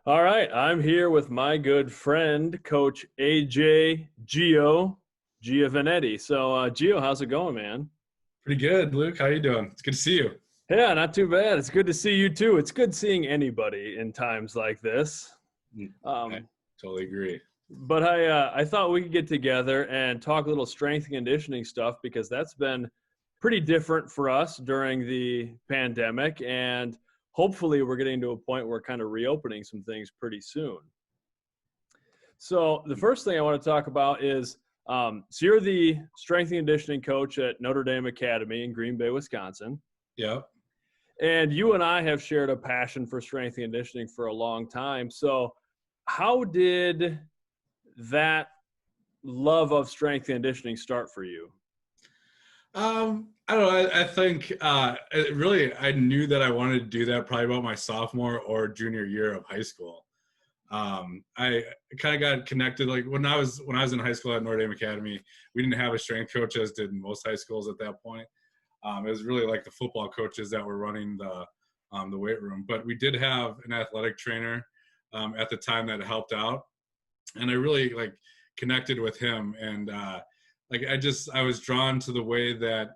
All right, I'm here with my good friend, Coach AJ Giovanetti. So, Gio, how's it going, man? Pretty good, Luke. How you doing? It's good to see you. Yeah, not too bad. It's good to see you too. It's good seeing anybody in times like this. I Um, totally agree. but I thought we could get together and talk a little strength and conditioning stuff because that's been pretty different for us during the pandemic, and hopefully we're getting to a point where we're kind of reopening some things pretty soon. So the first thing I want to talk about is, so you're the strength and conditioning coach at Notre Dame Academy in Green Bay, Wisconsin. Yeah. And you and I have shared a passion for strength and conditioning for a long time. So how did that love of strength and conditioning start for you? I don't know. I think I knew that I wanted to do that probably about my sophomore or junior year of high school. I kind of got connected like when I was in high school at Notre Dame Academy. We didn't have a strength coach as did most high schools at that point. It was really like the football coaches that were running the weight room, but we did have an athletic trainer at the time that helped out, and I really like connected with him. And I was drawn to the way that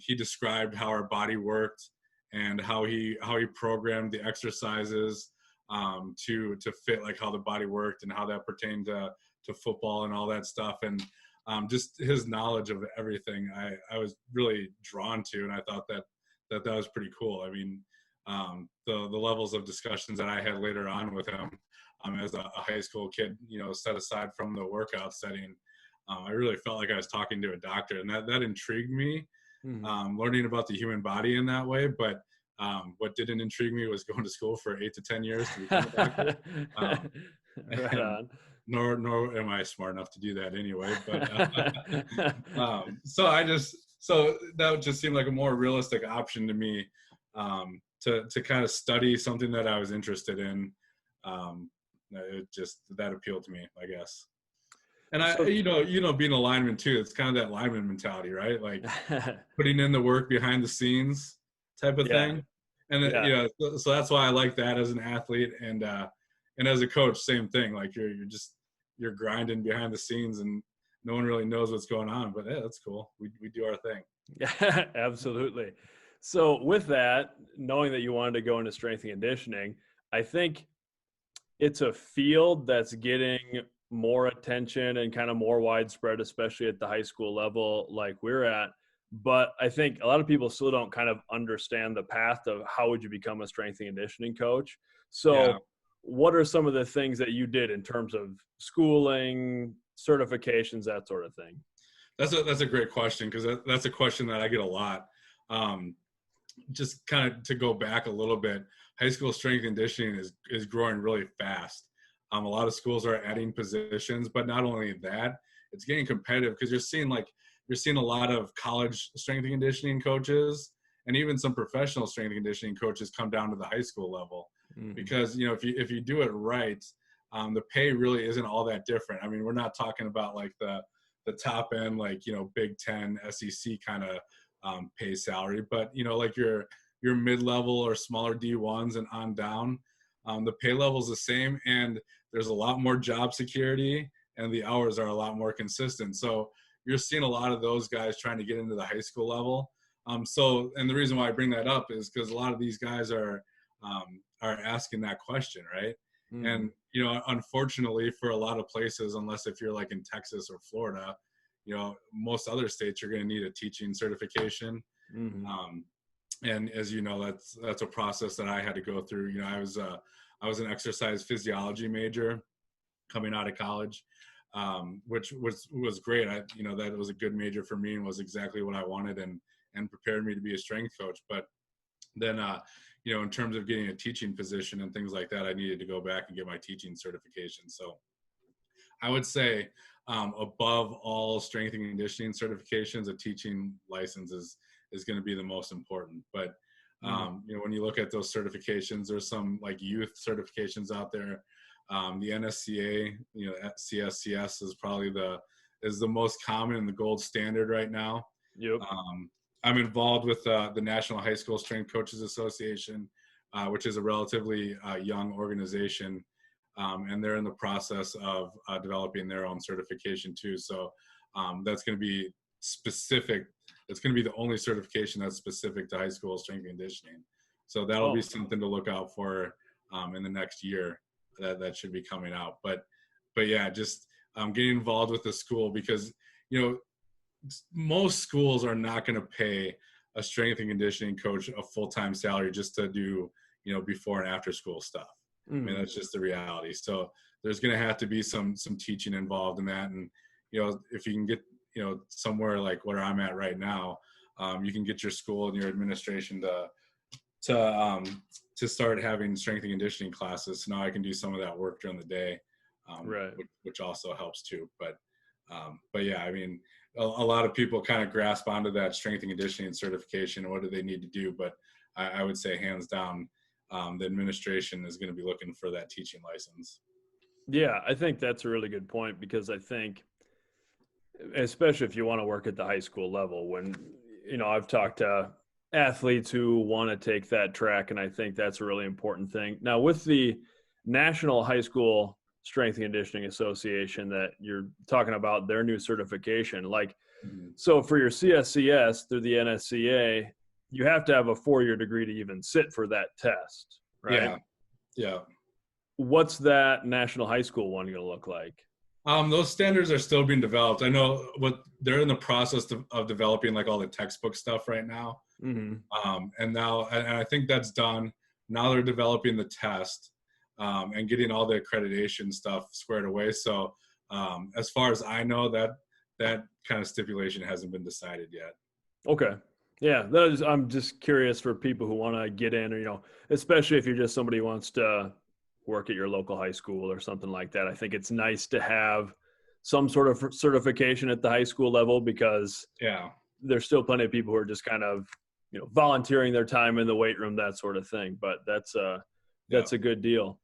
he described how our body worked and how he programmed the exercises to fit like how the body worked and how that pertained to football and all that stuff. And just his knowledge of everything I was really drawn to, and I thought that was pretty cool. I mean, the levels of discussions that I had later on with him as a high school kid, set aside from the workout setting, I really felt like I was talking to a doctor, and that intrigued me, Mhm. learning about the human body in that way. But what didn't intrigue me was going to school for 8 to 10 years to become a doctor. Um, Right and on. nor am I smart enough to do that anyway. But so that just seemed like a more realistic option to me, to kind of study something that I was interested in. Um, that appealed to me, I guess. And I, So, being a lineman too, it's kind of that lineman mentality, right? Like putting in the work behind the scenes type of yeah, thing. And yeah. so that's why I like that as an athlete, and as a coach, same thing. Like you're grinding behind the scenes, and no one really knows what's going on. But yeah, that's cool. We do our thing. Yeah, absolutely. So with that, knowing that you wanted to go into strength and conditioning, I think it's a field that's getting more attention and kind of more widespread, especially at the high school level like we're at. But I think a lot of people still don't kind of understand the path of how would you become a strength and conditioning coach. Yeah. So what are some of the things that you did in terms of schooling, certifications, that sort of thing? That's a great question, because that's a question that I get a lot. Um, just kind of to go back a little bit, high school strength and conditioning is growing really fast. A lot of schools are adding positions, but not only that, it's getting competitive because you're seeing a lot of college strength and conditioning coaches and even some professional strength and conditioning coaches come down to the high school level, Mhm. because if you do it right, the pay really isn't all that different. I mean, we're not talking about like the top end, like Big Ten, SEC kind of pay salary, but like your mid-level or smaller D1s and on down, the pay level is the same, and there's a lot more job security, and the hours are a lot more consistent. So you're seeing a lot of those guys trying to get into the high school level. And the reason why I bring that up is because a lot of these guys are asking that question, right? And Mhm. unfortunately, for a lot of places, unless if you're like in Texas or Florida, most other states, you're going to need a teaching certification. Mhm. Um, and as you know, that's a process that I had to go through. I was an exercise physiology major coming out of college, which was great. That was a good major for me and was exactly what I wanted, and prepared me to be a strength coach. But then, in terms of getting a teaching position and things like that, I needed to go back and get my teaching certification. So I would say, above all strength and conditioning certifications, a teaching license is going to be the most important. But Mhm. when you look at those certifications, there's some like youth certifications out there. The NSCA, at CSCS is the most common and the gold standard right now. Yep. I'm involved with the National High School Strength Coaches Association, which is a relatively young organization. And they're in the process of developing their own certification too. So that's going to be specific. It's going to be the only certification that's specific to high school strength and conditioning. So that'll be something to look out for in the next year. That should be coming out. But yeah, just getting involved with the school, because most schools are not going to pay a strength and conditioning coach a full-time salary just to do before and after school stuff. I mean, that's just the reality. So there's going to have to be some teaching involved in that. And if you can get somewhere like where I'm at right now, you can get your school and your administration to start having strength and conditioning classes. So now I can do some of that work during the day, right. which also helps too. But yeah, I mean, a lot of people kind of grasp onto that strength and conditioning certification. What do they need to do? But I would say hands down, the administration is going to be looking for that teaching license. Yeah, I think that's a really good point, because I think, especially if you want to work at the high school level, when, I've talked to athletes who want to take that track, and I think that's a really important thing. Now, with the National High School Strength and Conditioning Association that you're talking about, their new certification, so for your CSCS through the NSCA, you have to have a 4-year degree to even sit for that test, right? Yeah. What's that national high school one going to look like? Those standards are still being developed. I know they're in the process of developing, like all the textbook stuff right now. Mm-hmm. And I think that's done. Now they're developing the test and getting all the accreditation stuff squared away. So as far as I know, that kind of stipulation hasn't been decided yet. Okay. Yeah, I'm just curious for people who want to get in, or, especially if you're just somebody who wants to work at your local high school or something like that. I think it's nice to have some sort of certification at the high school level, because there's still plenty of people who are just kind of, volunteering their time in the weight room, that sort of thing. But that's a good deal.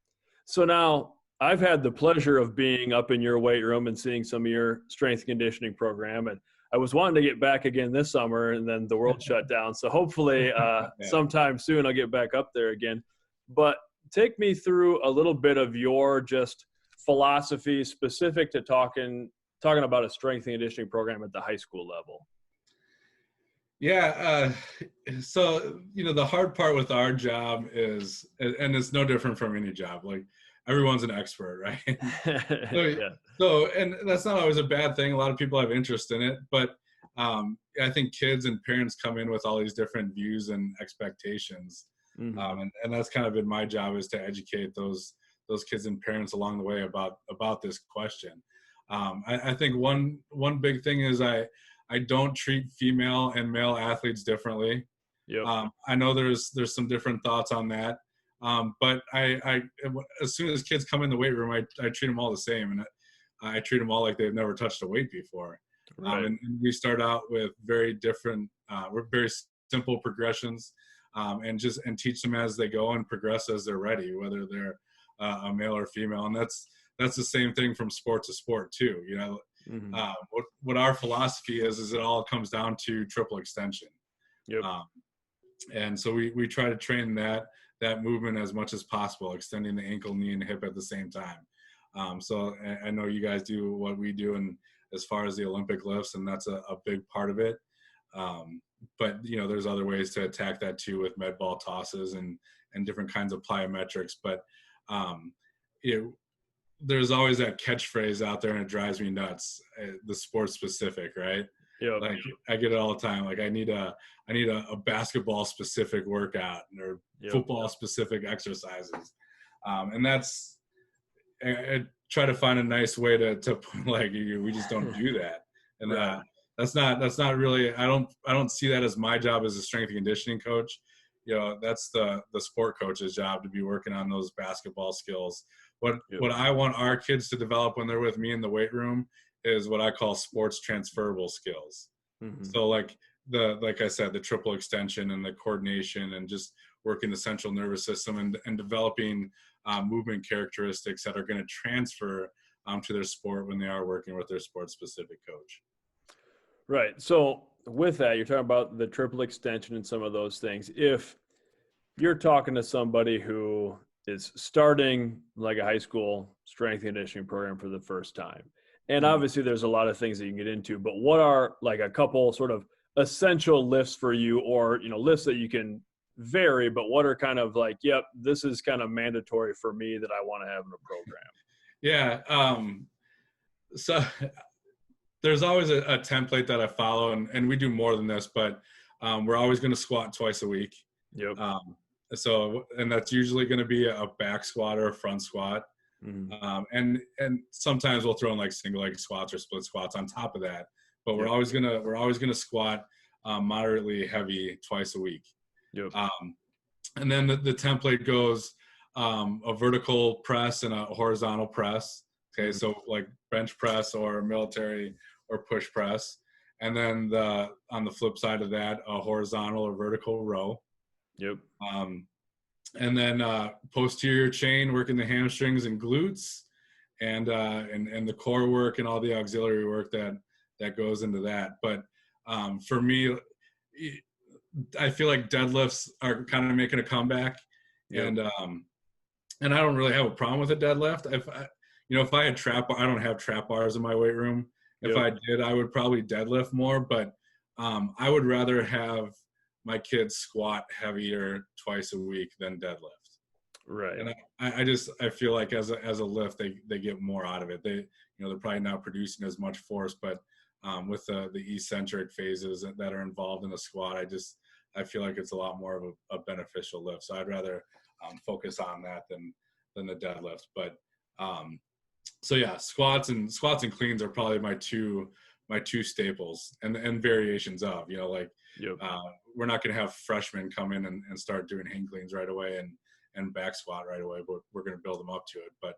So now I've had the pleasure of being up in your weight room and seeing some of your strength conditioning program, and I was wanting to get back again this summer, and then the world shut down. So hopefully sometime soon I'll get back up there again. But take me through a little bit of your just philosophy specific to talking about a strength and conditioning program at the high school level. Yeah. So, the hard part with our job is, and it's no different from any job, like everyone's an expert, right? So, and that's not always a bad thing. A lot of people have interest in it, but I think kids and parents come in with all these different views and expectations. And that's kind of been my job, is to educate those kids and parents along the way about this question. I think one big thing is I don't treat female and male athletes differently. Yep. I know there's some different thoughts on that. But I as soon as kids come in the weight room, I treat them all the same, and I treat them all like they've never touched a weight before. Right. And we start out with very different, very simple progressions, and teach them as they go and progress as they're ready, whether they're a male or female. And that's the same thing from sport to sport too. What our philosophy is it all comes down to triple extension. Yep. And so we try to train that movement as much as possible, extending the ankle, knee, and hip at the same time. So I know you guys do what we do, and as far as the Olympic lifts, and that's a big part of it. But there's other ways to attack that too, with med ball tosses and different kinds of plyometrics. But there's always that catchphrase out there, and it drives me nuts. The sport specific, right? Yep. Like I get it all the time. Like I need a basketball specific workout, or football specific exercises. And that's, I try to find a nice way to like, we just don't do that. And right. That's not really, I don't see that as my job as a strength and conditioning coach. That's the sport coach's job, to be working on those basketball skills. What I want our kids to develop when they're with me in the weight room is what I call sports transferable skills. So like I said, the triple extension and the coordination, and just working the central nervous system, and developing movement characteristics that are going to transfer to their sport when they are working with their sport specific coach. Right. So with that, you're talking about the triple extension and some of those things. If you're talking to somebody who is starting like a high school strength and conditioning program for the first time. And obviously there's a lot of things that you can get into, but what are like a couple sort of essential lifts for you, or, lifts that you can vary, but what are kind of like, yep, this is kind of mandatory for me that I want to have in a program? Yeah. So there's always a template that I follow, and we do more than this, but we're always going to squat twice a week. Yep. And that's usually going to be a back squat or a front squat. And sometimes we'll throw in like single leg squats or split squats on top of that, but we're always gonna squat moderately heavy twice a week. Yep. And then the template goes a vertical press and a horizontal press. Okay, so like bench press or military or push press, and then on the flip side of that, a horizontal or vertical row. Yep. And then posterior chain, working the hamstrings and glutes, and the core work and all the auxiliary work that goes into that. But for me, I feel like deadlifts are kind of making a comeback. Yep. And I don't really have a problem with a deadlift. If I had I don't have trap bars in my weight room. If I did, I would probably deadlift more, but I would rather have my kids squat heavier twice a week than deadlift. Right. And I feel like as a lift, they get more out of it. They're probably not producing as much force, but with the eccentric phases that are involved in a squat, I feel like it's a lot more of a beneficial lift. So I'd rather focus on that than the deadlift. But so yeah, squats and cleans are probably my two staples, and variations of, yep. We're not going to have freshmen come in and start doing hang cleans right away and back squat right away, but we're going to build them up to it. But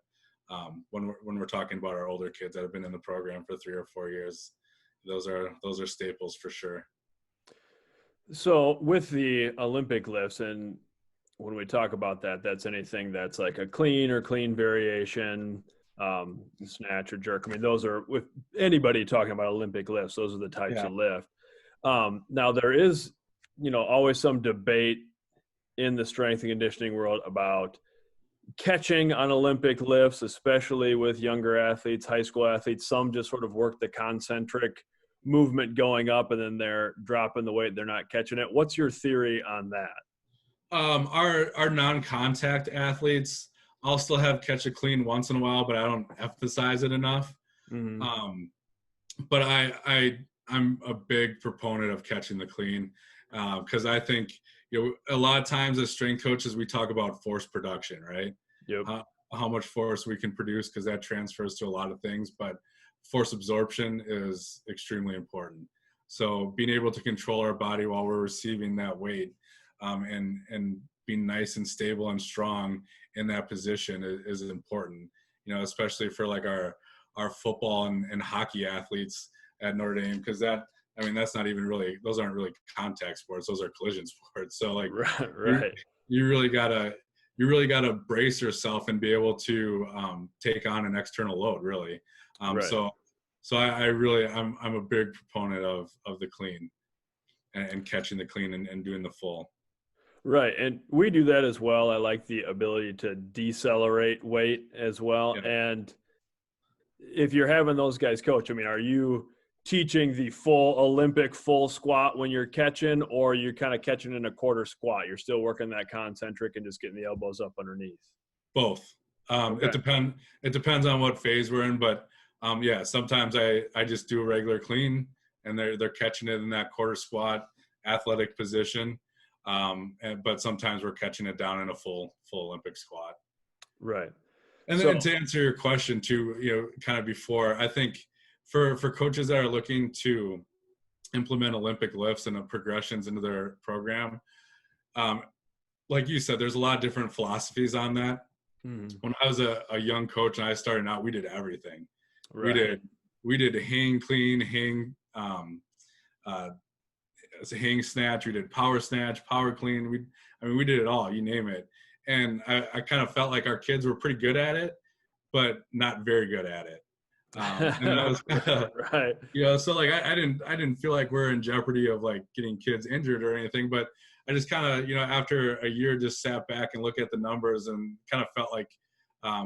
when we're talking about our older kids that have been in the program for 3 or 4 years, those are staples for sure. So with the Olympic lifts, and when we talk about that, that's anything that's like a clean or clean variation, snatch or jerk. I mean, those are, with anybody talking about Olympic lifts, those are the types of lift. Now there is, always some debate in the strength and conditioning world about catching on Olympic lifts, especially with younger athletes, high school athletes. Some just sort of work the concentric movement going up and then they're dropping the weight, they're not catching it. What's your theory on that? Our non-contact athletes, I'll still have catch a clean once in a while, but I don't emphasize it enough. But I'm a big proponent of catching the clean, because I think, a lot of times as strength coaches, we talk about force production, right? Yep. How much force we can produce, because that transfers to a lot of things, but force absorption is extremely important. So being able to control our body while we're receiving that weight, and being nice and stable and strong in that position is important, especially for like our football and hockey athletes at Notre Dame, because that's not even really, those aren't really contact sports, those are collision sports. So like, right. You really gotta brace yourself and be able to take on an external load, really. Right. So I'm a big proponent of the clean and catching the clean and doing the full. Right. And we do that as well. I like the ability to decelerate weight as well. Yeah. And if you're having those guys coach, I mean, are you teaching the full Olympic full squat when you're catching, or you're kind of catching in a quarter squat? You're still working that concentric and just getting the elbows up underneath? Both. Okay. It depends on what phase we're in, but sometimes I just do a regular clean and they're catching it in that quarter squat athletic position. But sometimes we're catching it down in a full Olympic squat. Right. And then to answer your question too, kind of before, I think for coaches that are looking to implement Olympic lifts and progressions into their program, like you said, there's a lot of different philosophies on that. When I was a young coach and I started out, we did everything. Right. We did hang clean, hang snatch, we did power snatch, power clean. We did it all, you name it. And I kind of felt like our kids were pretty good at it, but not very good at it. And that was right. So like I didn't feel like we're in jeopardy of like getting kids injured or anything, but just kind of, after a year, just sat back and looked at the numbers and kind of felt like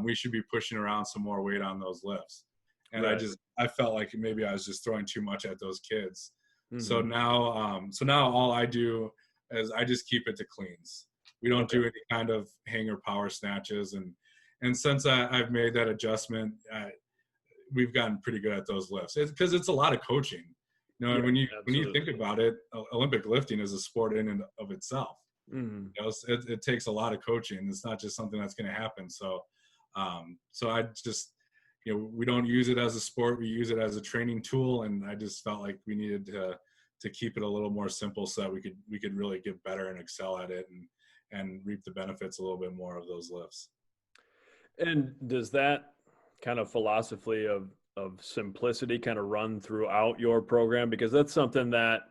we should be pushing around some more weight on those lifts. And Right. I felt like maybe I was just throwing too much at those kids. So Mm-hmm. now all I do is I just keep it to cleans. We don't Okay. do any kind of hanger power snatches. And since I've made that adjustment, we've gotten pretty good at those lifts. Because it's a lot of coaching. Yeah, And when you think absolutely. about it, Olympic lifting is a sport in and of itself. Mm-hmm. It takes a lot of coaching. It's not just something that's going to happen. So I just, we don't use it as a sport. We use it as a training tool. And I just felt like we needed to keep it a little more simple so that we could really get better and excel at it and reap the benefits a little bit more of those lifts. And does that kind of philosophy of simplicity kind of run throughout your program? Because that's something that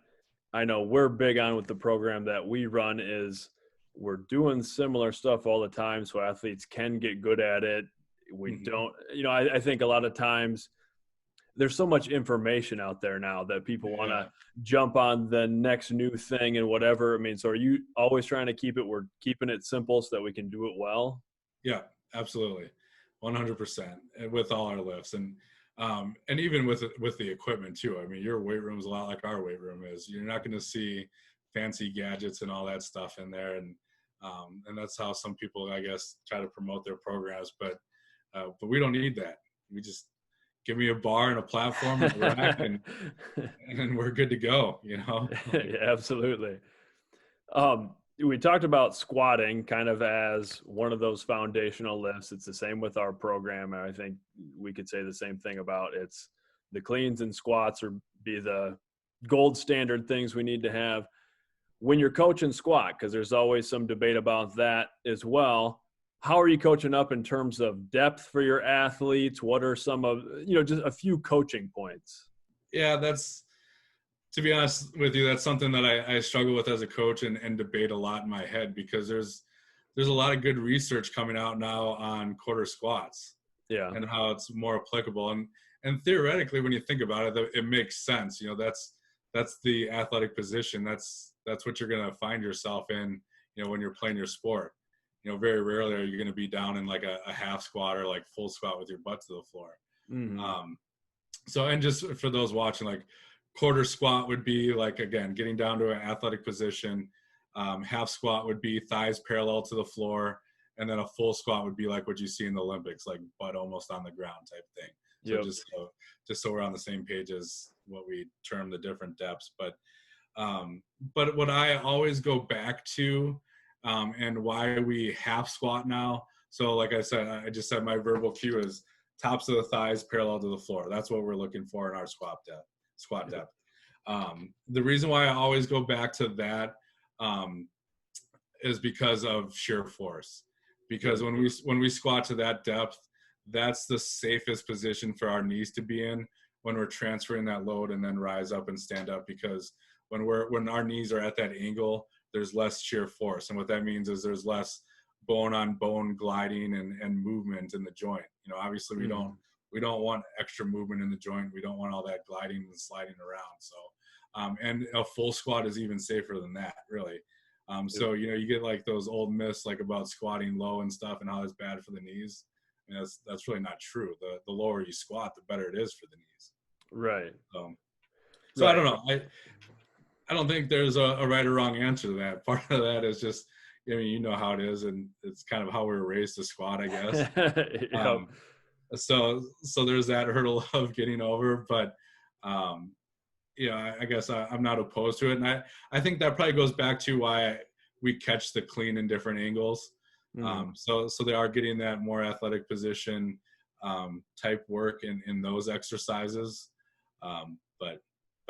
I know we're big on with the program that we run is we're doing similar stuff all the time so athletes can get good at it. We Mm-hmm. don't, I think a lot of times there's so much information out there now that people want Yeah. to jump on the next new thing and whatever. I mean, so are you always trying to we're keeping it simple so that we can do it well? Yeah, absolutely. 100% with all our lifts and even with the equipment too. I mean, your weight room is a lot like our weight room is. You're not going to see fancy gadgets and all that stuff in there. And that's how some people, I guess, try to promote their programs. But we don't need that. We just give me a bar and a platform and a rack and we're good to go, Yeah, absolutely. We talked about squatting kind of as one of those foundational lifts. It's the same with our program. And I think we could say the same thing about it's the cleans and squats or be the gold standard things we need to have when you're coaching squat, because there's always some debate about that as well. How are you coaching up in terms of depth for your athletes? What are some of, just a few coaching points? Yeah, that's, to be honest with you, that's something that I struggle with as a coach and debate a lot in my head because there's a lot of good research coming out now on quarter squats Yeah. and how it's more applicable. And theoretically, when you think about it, it makes sense. That's the athletic position. That's what you're going to find yourself in, when you're playing your sport. Very rarely are you going to be down in like a half squat or like full squat with your butt to the floor. Mm-hmm. So, and just for those watching, like quarter squat would be like, again, getting down to an athletic position. Half squat would be thighs parallel to the floor. And then a full squat would be like what you see in the Olympics, like butt almost on the ground type thing. So Yep. just so we're on the same page as what we term the different depths. But what I always go back to and why we half squat now. So like I said, I just said my verbal cue is tops of the thighs parallel to the floor. That's what we're looking for in our squat depth. The reason why I always go back to that is because of sheer force. Because Yep. when we squat to that depth, that's the safest position for our knees to be in when we're transferring that load and then rise up and stand up. Because when our knees are at that angle, there's less shear force, and what that means is there's less bone on bone gliding and movement in the joint. Obviously we Mm-hmm. don't want extra movement in the joint. We don't want all that gliding and sliding around. So and a full squat is even safer than that, really. So you get like those old myths like about squatting low and stuff and how it's bad for the knees. And that's really not true. The lower you squat, the better it is for the knees. Right. So I Right. don't know. I don't think there's a right or wrong answer to that. Part of that is just, you know how it is, and it's kind of how we were raised to squat, I guess. Yep. So there's that hurdle of getting over, but I guess I'm not opposed to it, and I think that probably goes back to why we catch the clean in different angles. Mm-hmm. So they are getting that more athletic position type work in those exercises. But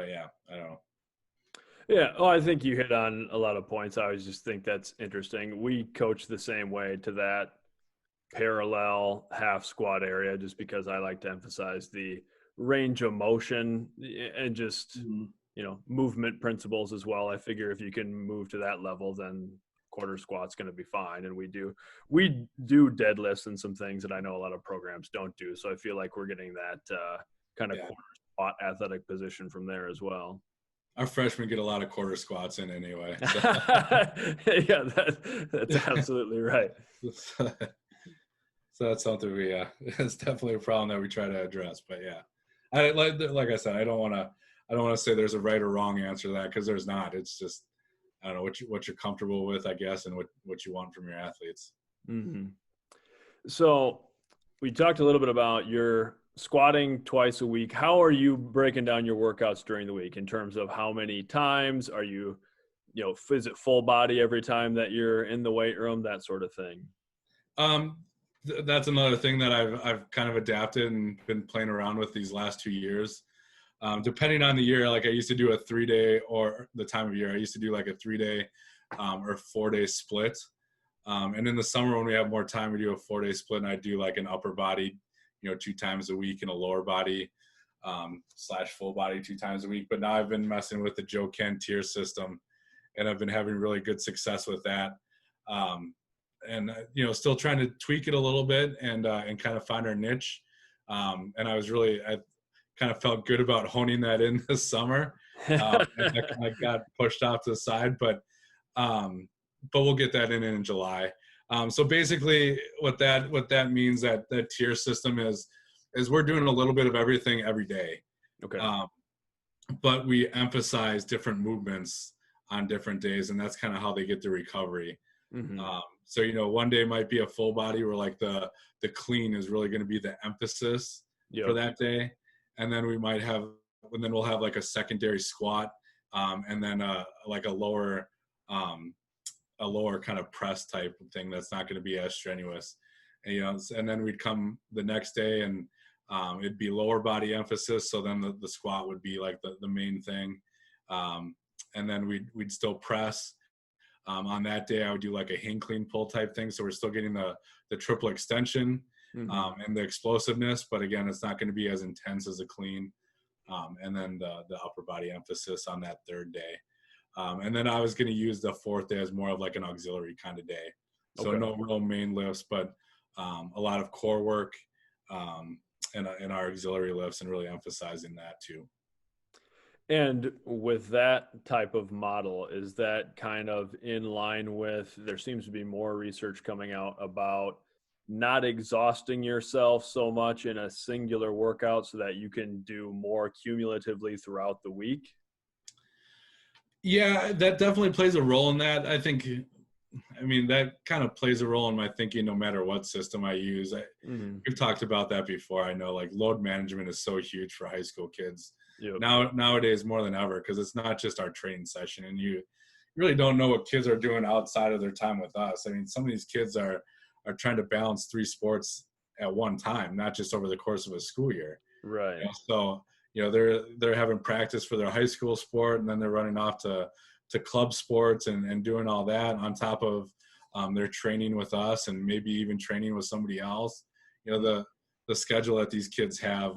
yeah, I don't know. Yeah. Oh, I think you hit on a lot of points. I always just think that's interesting. We coach the same way to that parallel half squat area just because I like to emphasize the range of motion and just, Mm-hmm. movement principles as well. I figure if you can move to that level, then quarter squat's going to be fine. And we do deadlifts and some things that I know a lot of programs don't do. So I feel like we're getting that kind of Yeah. quarter squat athletic position from there as well. Our freshmen get a lot of quarter squats in anyway. So, Yeah, that's absolutely right. so that's something it's definitely a problem that we try to address. But yeah, like I said, I don't want to say there's a right or wrong answer to that, because there's not. It's just, I don't know what you're comfortable with, I guess, and what you want from your athletes. Hmm. So we talked a little bit about your squatting twice a week. How are you breaking down your workouts during the week in terms of how many times are you, is it full body every time that you're in the weight room, that sort of thing? Um, that's another thing that I've kind of adapted and been playing around with these last 2 years. Depending on the year, like I used to do a 3-day, or the time of year, I used to do like a 3-day or 4-day split. And in the summer, when we have more time, we do a 4-day split, and I do like an upper body, 2 times a week, and a lower body / full body 2 times a week. But now I've been messing with the Joe Ken tier system, and I've been having really good success with that. And still trying to tweak it a little bit and kind of find our niche. And I kind of felt good about honing that in this summer. And that kind of got pushed off to the side, but we'll get that in July. So basically, what that means, that tier system is we're doing a little bit of everything every day. Okay. But we emphasize different movements on different days, and that's kind of how they get the recovery. Mm-hmm. So one day might be a full body, where like the clean is really going to be the emphasis for that day, and then we'll have like a secondary squat, and then like a lower kind of press type of thing that's not going to be as strenuous, and then we'd come the next day, and it'd be lower body emphasis. So then the squat would be like the main thing, and then we'd still press. On that day, I would do like a hang clean pull type thing. So we're still getting the triple extension, and the explosiveness, but again, it's not going to be as intense as a clean. And then the upper body emphasis on that third day. And then I was going to use the fourth day as more of like an auxiliary kind of day. So no real main lifts, but a lot of core work, and our auxiliary lifts, and really emphasizing that too. And with that type of model, is that kind of in line with, there seems to be more research coming out about not exhausting yourself so much in a singular workout so that you can do more cumulatively throughout the week? Yeah, that definitely plays a role in that. That kind of plays a role in my thinking, no matter what system I use. We've talked about that before. I know like load management is so huge for high school kids. Yep. Nowadays more than ever, because it's not just our training session, and you really don't know what kids are doing outside of their time with us. Some of these kids are trying to balance 3 sports at one time, not just over the course of a school year. Right. So they're having practice for their high school sport, and then they're running off to club sports and doing all that on top of their training with us, and maybe even training with somebody else. The schedule that these kids have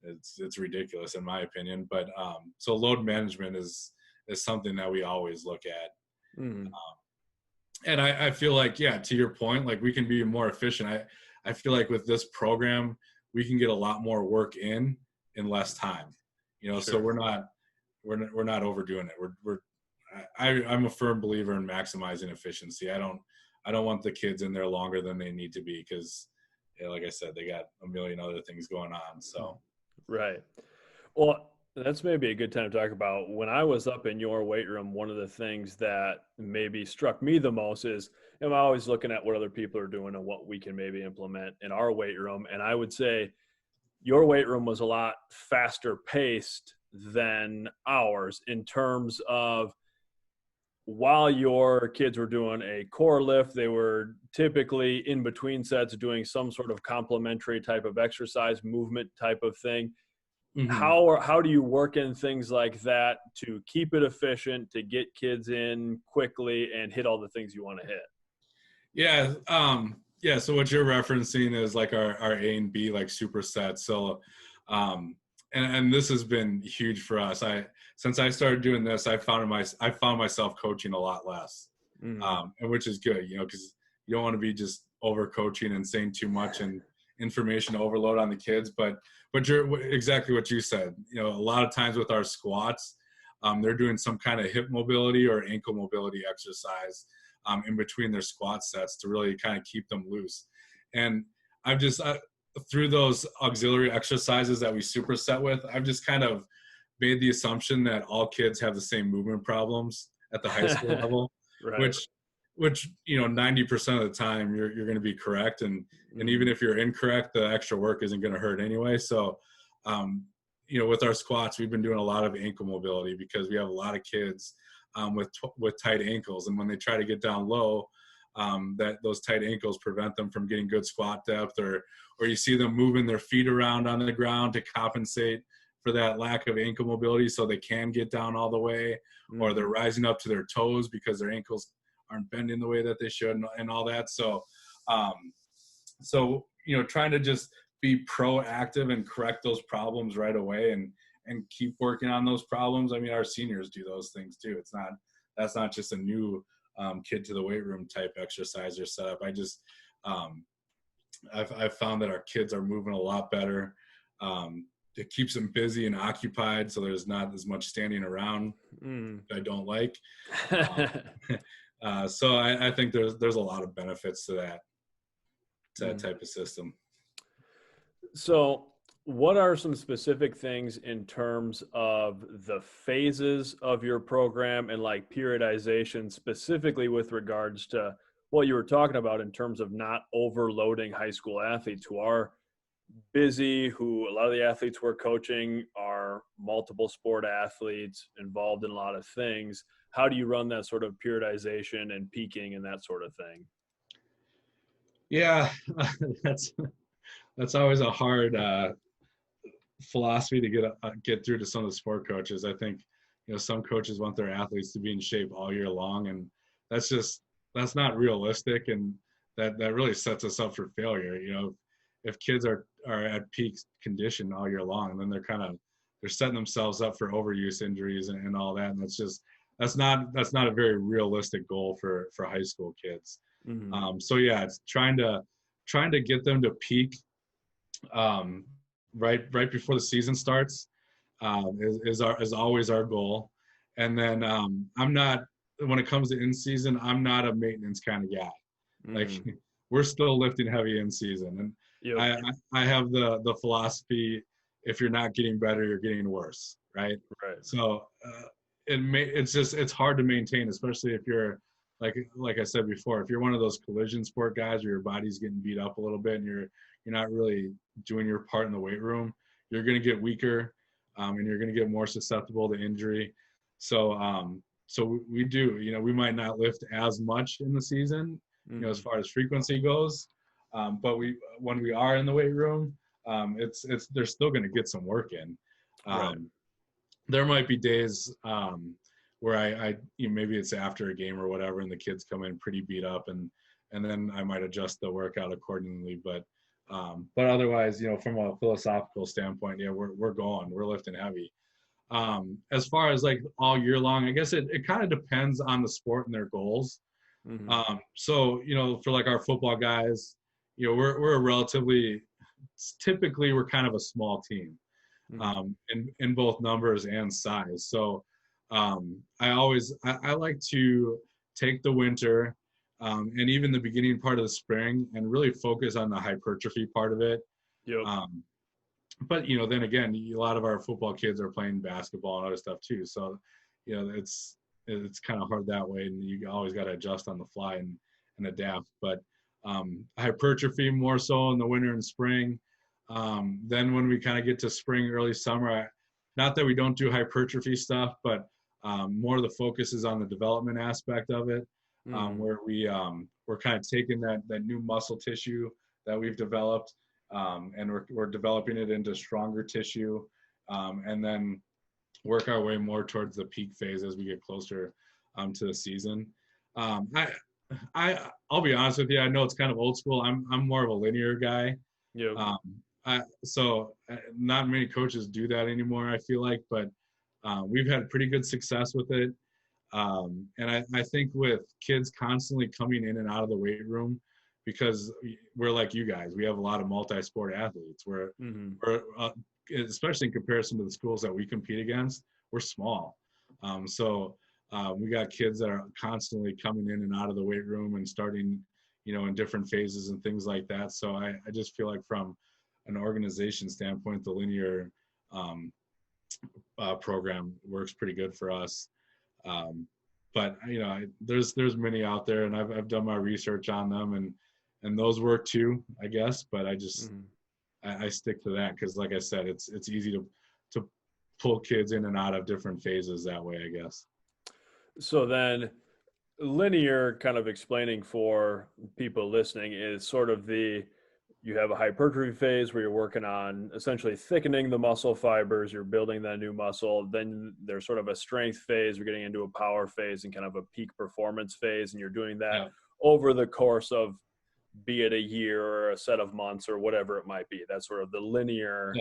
it's ridiculous in my opinion. But so load management is something that we always look at. And I feel like, to your point, like we can be more efficient. I feel like with this program, we can get a lot more work in less time, Sure. So we're not overdoing it. I'm a firm believer in maximizing efficiency. I don't want the kids in there longer than they need to be, because like I said, they got a million other things going on. So right. Well, that's maybe a good time to talk about, when I was up in your weight room, one of the things that maybe struck me the most is, I'm always looking at what other people are doing and what we can maybe implement in our weight room. And I would say your weight room was a lot faster paced than ours, in terms of, while your kids were doing a core lift, they were typically in between sets doing some sort of complementary type of exercise, movement type of thing. How do you work in things like that to keep it efficient, to get kids in quickly and hit all the things you want to hit? Yeah. So what you're referencing is like our A and B, like supersets. So, and this has been huge for us. Since I started doing this, I found myself coaching a lot less, and which is good, because you don't want to be just over coaching and saying too much and information overload on the kids. But you're exactly what you said. A lot of times with our squats, they're doing some kind of hip mobility or ankle mobility exercise in between their squat sets to really kind of keep them loose. And I've just, through those auxiliary exercises that we superset with, I've just kind of made the assumption that all kids have the same movement problems at the high school level, Right. which 90% of the time you're going to be correct, and even if you're incorrect, the extra work isn't going to hurt anyway. So with our squats, we've been doing a lot of ankle mobility because we have a lot of kids with tight ankles, and when they try to get down low, that those tight ankles prevent them from getting good squat depth, or you see them moving their feet around on the ground to compensate for that lack of ankle mobility so they can get down all the way, or they're rising up to their toes because their ankles aren't bending the way that they should, and all that. So trying to just be proactive and correct those problems right away, and keep working on those problems. I mean, our seniors do those things too. That's not just a new kid to the weight room type exercise or setup. I've found that our kids are moving a lot better. It keeps them busy and occupied, so there's not as much standing around I don't like. So I think there's a lot of benefits to that type of system. So what are some specific things in terms of the phases of your program and like periodization, specifically with regards to what you were talking about in terms of not overloading high school athletes who are busy, who a lot of the athletes we're coaching are multiple sport athletes involved in a lot of things? How do you run that sort of periodization and peaking and that sort of thing? Yeah, that's always a hard philosophy to get through to some of the sport coaches. I think some coaches want their athletes to be in shape all year long, and that's not realistic, and that really sets us up for failure. If kids are at peak condition all year long, then they're setting themselves up for overuse injuries and all that, and that's not a very realistic goal for high school kids. So yeah, it's trying to get them to peak right before the season starts is always our goal. And then when it comes to in season, I'm not a maintenance kind of guy. Like we're still lifting heavy in season, and yep. I have the philosophy: if you're not getting better, you're getting worse, right? So it's hard to maintain, especially if you're like I said before, if you're one of those collision sport guys where your body's getting beat up a little bit and you're not really doing your part in the weight room, you're going to get weaker, and you're going to get more susceptible to injury. So we do, we might not lift as much in the season, as far as frequency goes, but when we are in the weight room, they're still going to get some work in. There might be days where I maybe it's after a game or whatever, and the kids come in pretty beat up, and then I might adjust the workout accordingly. But otherwise, from a philosophical standpoint, yeah, we're lifting heavy. As far as like all year long, I guess it kind of depends on the sport and their goals. So for like our football guys, we're a relatively, typically we're kind of a small team, in both numbers and size. So I like to take the winter and even the beginning part of the spring and really focus on the hypertrophy part of it. Yep. But then again, a lot of our football kids are playing basketball and other stuff too. So it's kind of hard that way, and you always got to adjust on the fly and adapt. But hypertrophy more so in the winter and spring. Then when we kind of get to spring, early summer, not that we don't do hypertrophy stuff, but more of the focus is on the development aspect of it, where we're kind of taking that new muscle tissue that we've developed, and we're developing it into stronger tissue, and then work our way more towards the peak phase as we get closer to the season. I'll be honest with you, I know it's kind of old school. I'm more of a linear guy. Yep. So not many coaches do that anymore, I feel like, but we've had pretty good success with it. And I think with kids constantly coming in and out of the weight room, because we're like you guys, we have a lot of multi-sport athletes. We're especially in comparison to the schools that we compete against, we're small. We got kids that are constantly coming in and out of the weight room and starting, in different phases and things like that. So I just feel like from an organization standpoint, the linear program works pretty good for us. But there's many out there, and I've done my research on them, and those work too, I guess. But I just I stick to that because, like I said, it's easy to pull kids in and out of different phases that way, I guess. So then linear, kind of explaining for people listening, is sort of you have a hypertrophy phase where you're working on essentially thickening the muscle fibers, you're building that new muscle. Then there's sort of a strength phase, you're getting into a power phase and kind of a peak performance phase, and you're doing that over the course of, be it a year or a set of months or whatever it might be. That's sort of the linear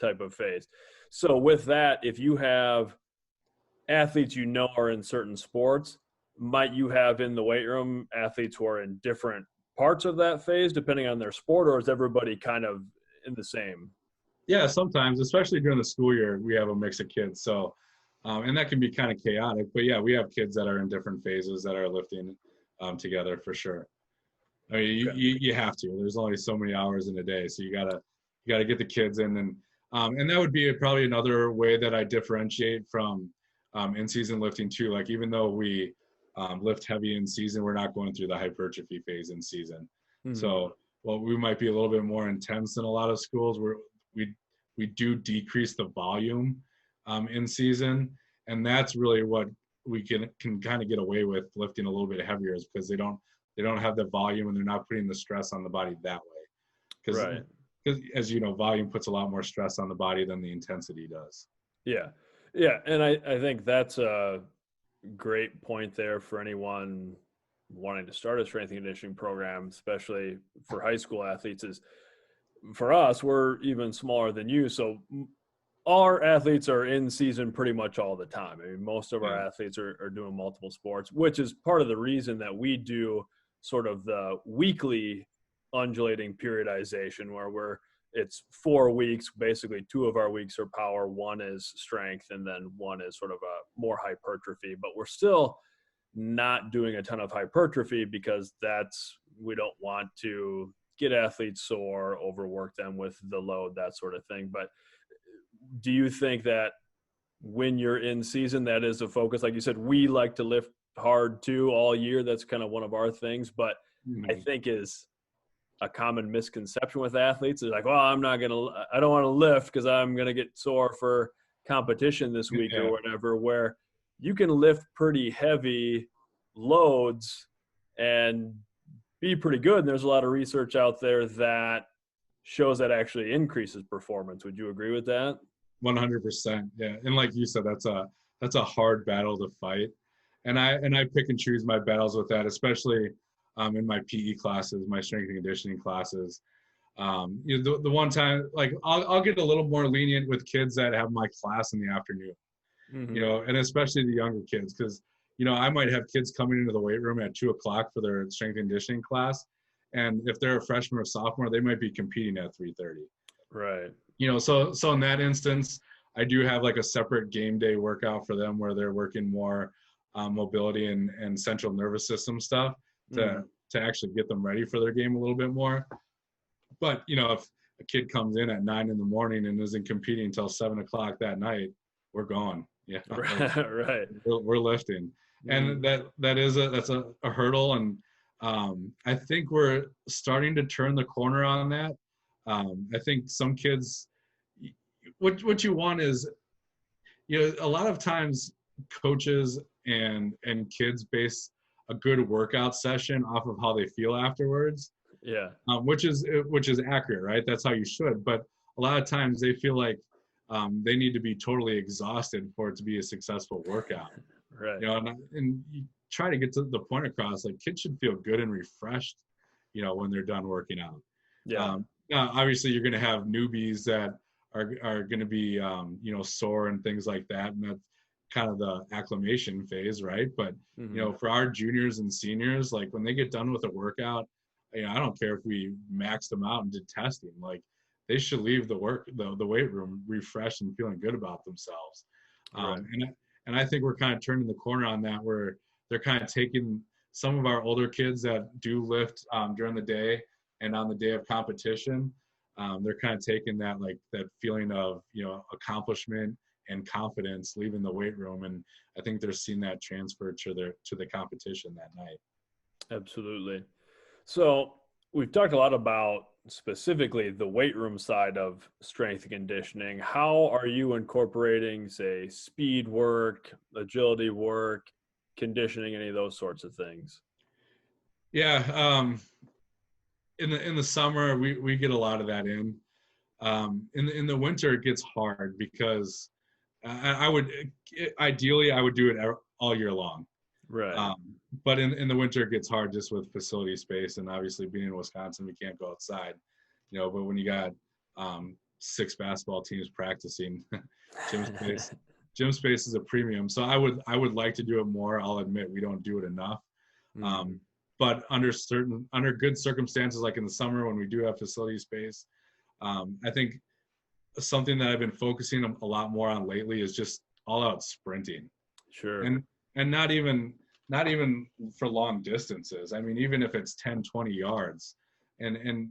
type of phase. So with that, if you have athletes are in certain sports, might you have in the weight room athletes who are in different parts of that phase depending on their sport, or is everybody kind of in the same? Yeah, sometimes, especially during the school year, we have a mix of kids. So, and that can be kind of chaotic, but yeah, we have kids that are in different phases that are lifting together for sure. I mean, you have to. There's only so many hours in a day, so you gotta get the kids in, and that would be probably another way that I differentiate from in-season lifting too. Like even though we lift heavy in season, we're not going through the hypertrophy phase in season. So while we might be a little bit more intense than a lot of schools, we do decrease the volume in season, and that's really what we can kind of get away with lifting a little bit heavier, is because they don't have the volume and they're not putting the stress on the body that way. Because as you know, volume puts a lot more stress on the body than the intensity does. Yeah. Yeah. And I think that's a great point there for anyone wanting to start a strength and conditioning program, especially for high school athletes. Is for us, we're even smaller than you. So our athletes are in season pretty much all the time. I mean, most of our athletes are doing multiple sports, which is part of the reason that we do sort of the weekly undulating periodization, where it's 4 weeks. Basically, 2 of our weeks are power, 1 is strength, and then 1 is sort of a more hypertrophy. But we're still not doing a ton of hypertrophy because we don't want to get athletes sore, overwork them with the load, that sort of thing. But do you think that when you're in season, that is a focus? Like you said, we like to lift hard too all year. That's kind of one of our things. But I think is a common misconception with athletes is like, well, I don't want to lift because I'm going to get sore for competition this week or whatever, where you can lift pretty heavy loads and be pretty good. And there's a lot of research out there that shows that actually increases performance. Would you agree with that? 100%. Yeah. And like you said, that's a hard battle to fight. And I pick and choose my battles with that, especially in my PE classes, my strength and conditioning classes. The one time, like I'll get a little more lenient with kids that have my class in the afternoon, and especially the younger kids, because, I might have kids coming into the weight room at 2:00 for their strength and conditioning class. And if they're a freshman or sophomore, they might be competing at 3:30. Right. So in that instance, I do have like a separate game day workout for them where they're working more mobility and central nervous system stuff to actually get them ready for their game a little bit more. But, if a kid comes in at 9 in the morning and isn't competing until 7:00 that night, we're gone. Yeah. Right. We're lifting. And that's a hurdle. And I think we're starting to turn the corner on that. I think some kids, what you want is, a lot of times coaches and kids base a good workout session off of how they feel afterwards. Yeah. Which is accurate, right? That's how you should. But a lot of times they feel like they need to be totally exhausted for it to be a successful workout. Right. And you try to get to the point across, like kids should feel good and refreshed, when they're done working out. Yeah. Now, obviously you're going to have newbies that are going to be, sore and things like that. And that's kind of the acclimation phase, right? But, for our juniors and seniors, like when they get done with a workout, I don't care if we maxed them out and did testing, like they should leave the weight room refreshed and feeling good about themselves. Right. And I think we're kind of turning the corner on that, where they're kind of taking some of our older kids that do lift during the day and on the day of competition. They're kind of taking that, like that feeling of, accomplishment and confidence leaving the weight room. And I think they're seeing that transfer to the competition that night. Absolutely. So we've talked a lot about specifically the weight room side of strength and conditioning. How are you incorporating, say, speed work, agility work, conditioning, any of those sorts of things? Yeah. In the summer, we get a lot of that in. In the winter, it gets hard because I would ideally I would do it all year long. Right. But in the winter, it gets hard just with facility space, and obviously being in Wisconsin, we can't go outside, but when you got 6 basketball teams practicing, gym space is a premium. So I would like to do it more. I'll admit we don't do it enough. But under good circumstances, like in the summer when we do have facility space, I think something that I've been focusing a lot more on lately is just all out sprinting. Sure. And not even for long distances. I mean, even if it's 10, 20 yards, and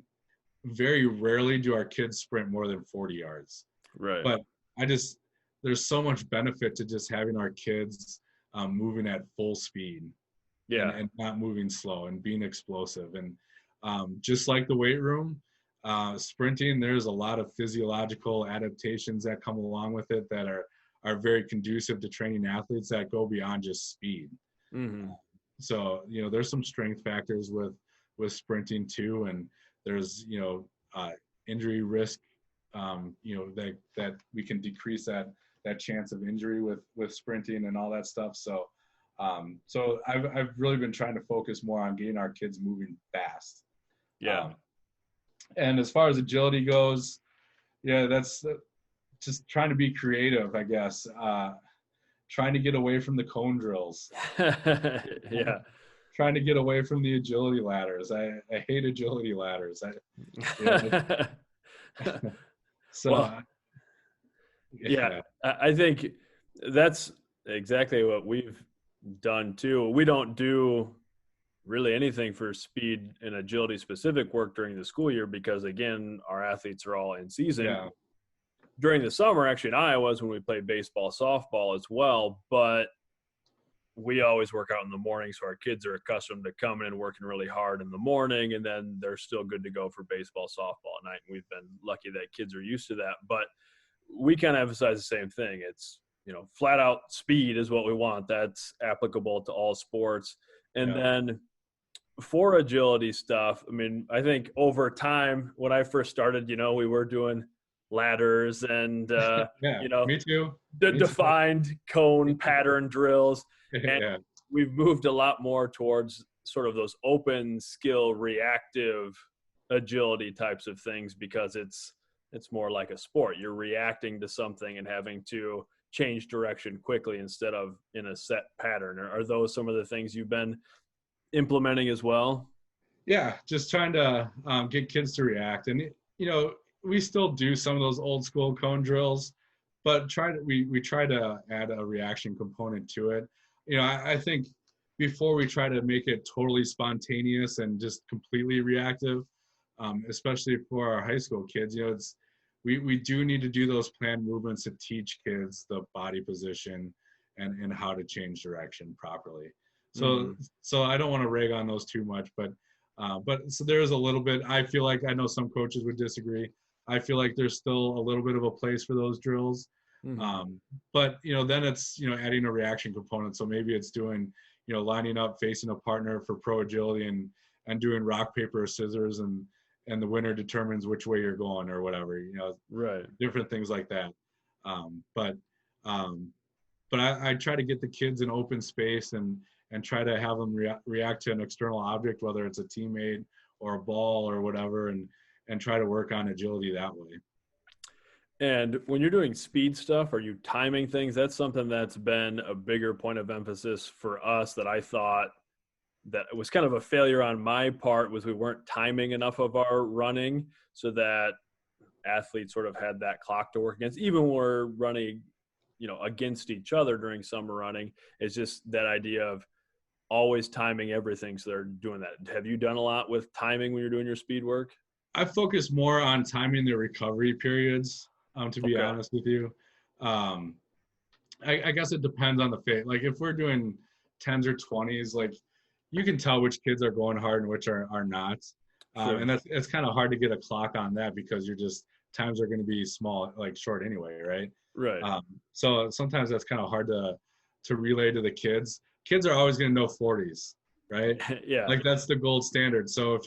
very rarely do our kids sprint more than 40 yards. Right. But there's so much benefit to just having our kids moving at full speed. Yeah. And not moving slow and being explosive. And just like the weight room, sprinting, there's a lot of physiological adaptations that come along with it that are very conducive to training athletes that go beyond just speed. So, there's some strength factors with sprinting too. And there's, injury risk, that we can decrease that chance of injury with sprinting and all that stuff. So I've really been trying to focus more on getting our kids moving fast. Yeah. And as far as agility goes, that's just trying to be creative, I guess. Trying to get away from the cone drills. Yeah. Trying to get away from the agility ladders. I hate agility ladders. So. Well, yeah, I think that's exactly what we've done too. We don't do really anything for speed and agility specific work during the school year because, again, our athletes are all in season. Yeah. During the summer, actually in Iowa is when we play baseball, softball as well, but we always work out in the morning, so our kids are accustomed to coming and working really hard in the morning, and then they're still good to go for baseball, softball at night. And we've been lucky that kids are used to that, but we kind of emphasize the same thing. It's, flat out speed is what we want. That's applicable to all sports. And then for agility stuff, I mean, I think over time, when I first started, we were doing ladders and, me too. Defined cone pattern drills. And we've moved a lot more towards sort of those open skill, reactive agility types of things because it's more like a sport. You're reacting to something and having to change direction quickly instead of in a set pattern. Are those some of the things you've been implementing as well? Yeah, just trying to get kids to react. And, we still do some of those old school cone drills, but we try to add a reaction component to it. I think before we try to make it totally spontaneous and just completely reactive, especially for our high school kids, we do need to do those planned movements to teach kids the body position and how to change direction properly. So I don't want to rag on those too much, but so there is a little bit. I feel like, I know some coaches would disagree. I feel like there's still a little bit of a place for those drills. But then it's adding a reaction component. So maybe it's doing lining up facing a partner for pro agility and doing rock paper scissors and the winner determines which way you're going or whatever, right, different things like that. But I try to get the kids in open space and try to have them react to an external object, whether it's a teammate or a ball or whatever, and try to work on agility that way. And when you're doing speed stuff, are you timing things? That's something that's been a bigger point of emphasis for us that I thought that it was kind of a failure on my part was we weren't timing enough of our running so that athletes sort of had that clock to work against. Even when we're running against each other during summer running. It's just that idea of always timing everything. So they're doing that. Have you done a lot with timing when you're doing your speed work? I focus more on timing the recovery periods, to be honest with you. I guess it depends on the fit. Like if we're doing 10s or 20s, like you can tell which kids are going hard and which are not. Sure. And it's kind of hard to get a clock on that because times are going to be small, like short anyway, right? Right. So sometimes that's kind of hard to relay to the kids. Kids are always going to know 40s, right? Yeah. Like that's the gold standard. So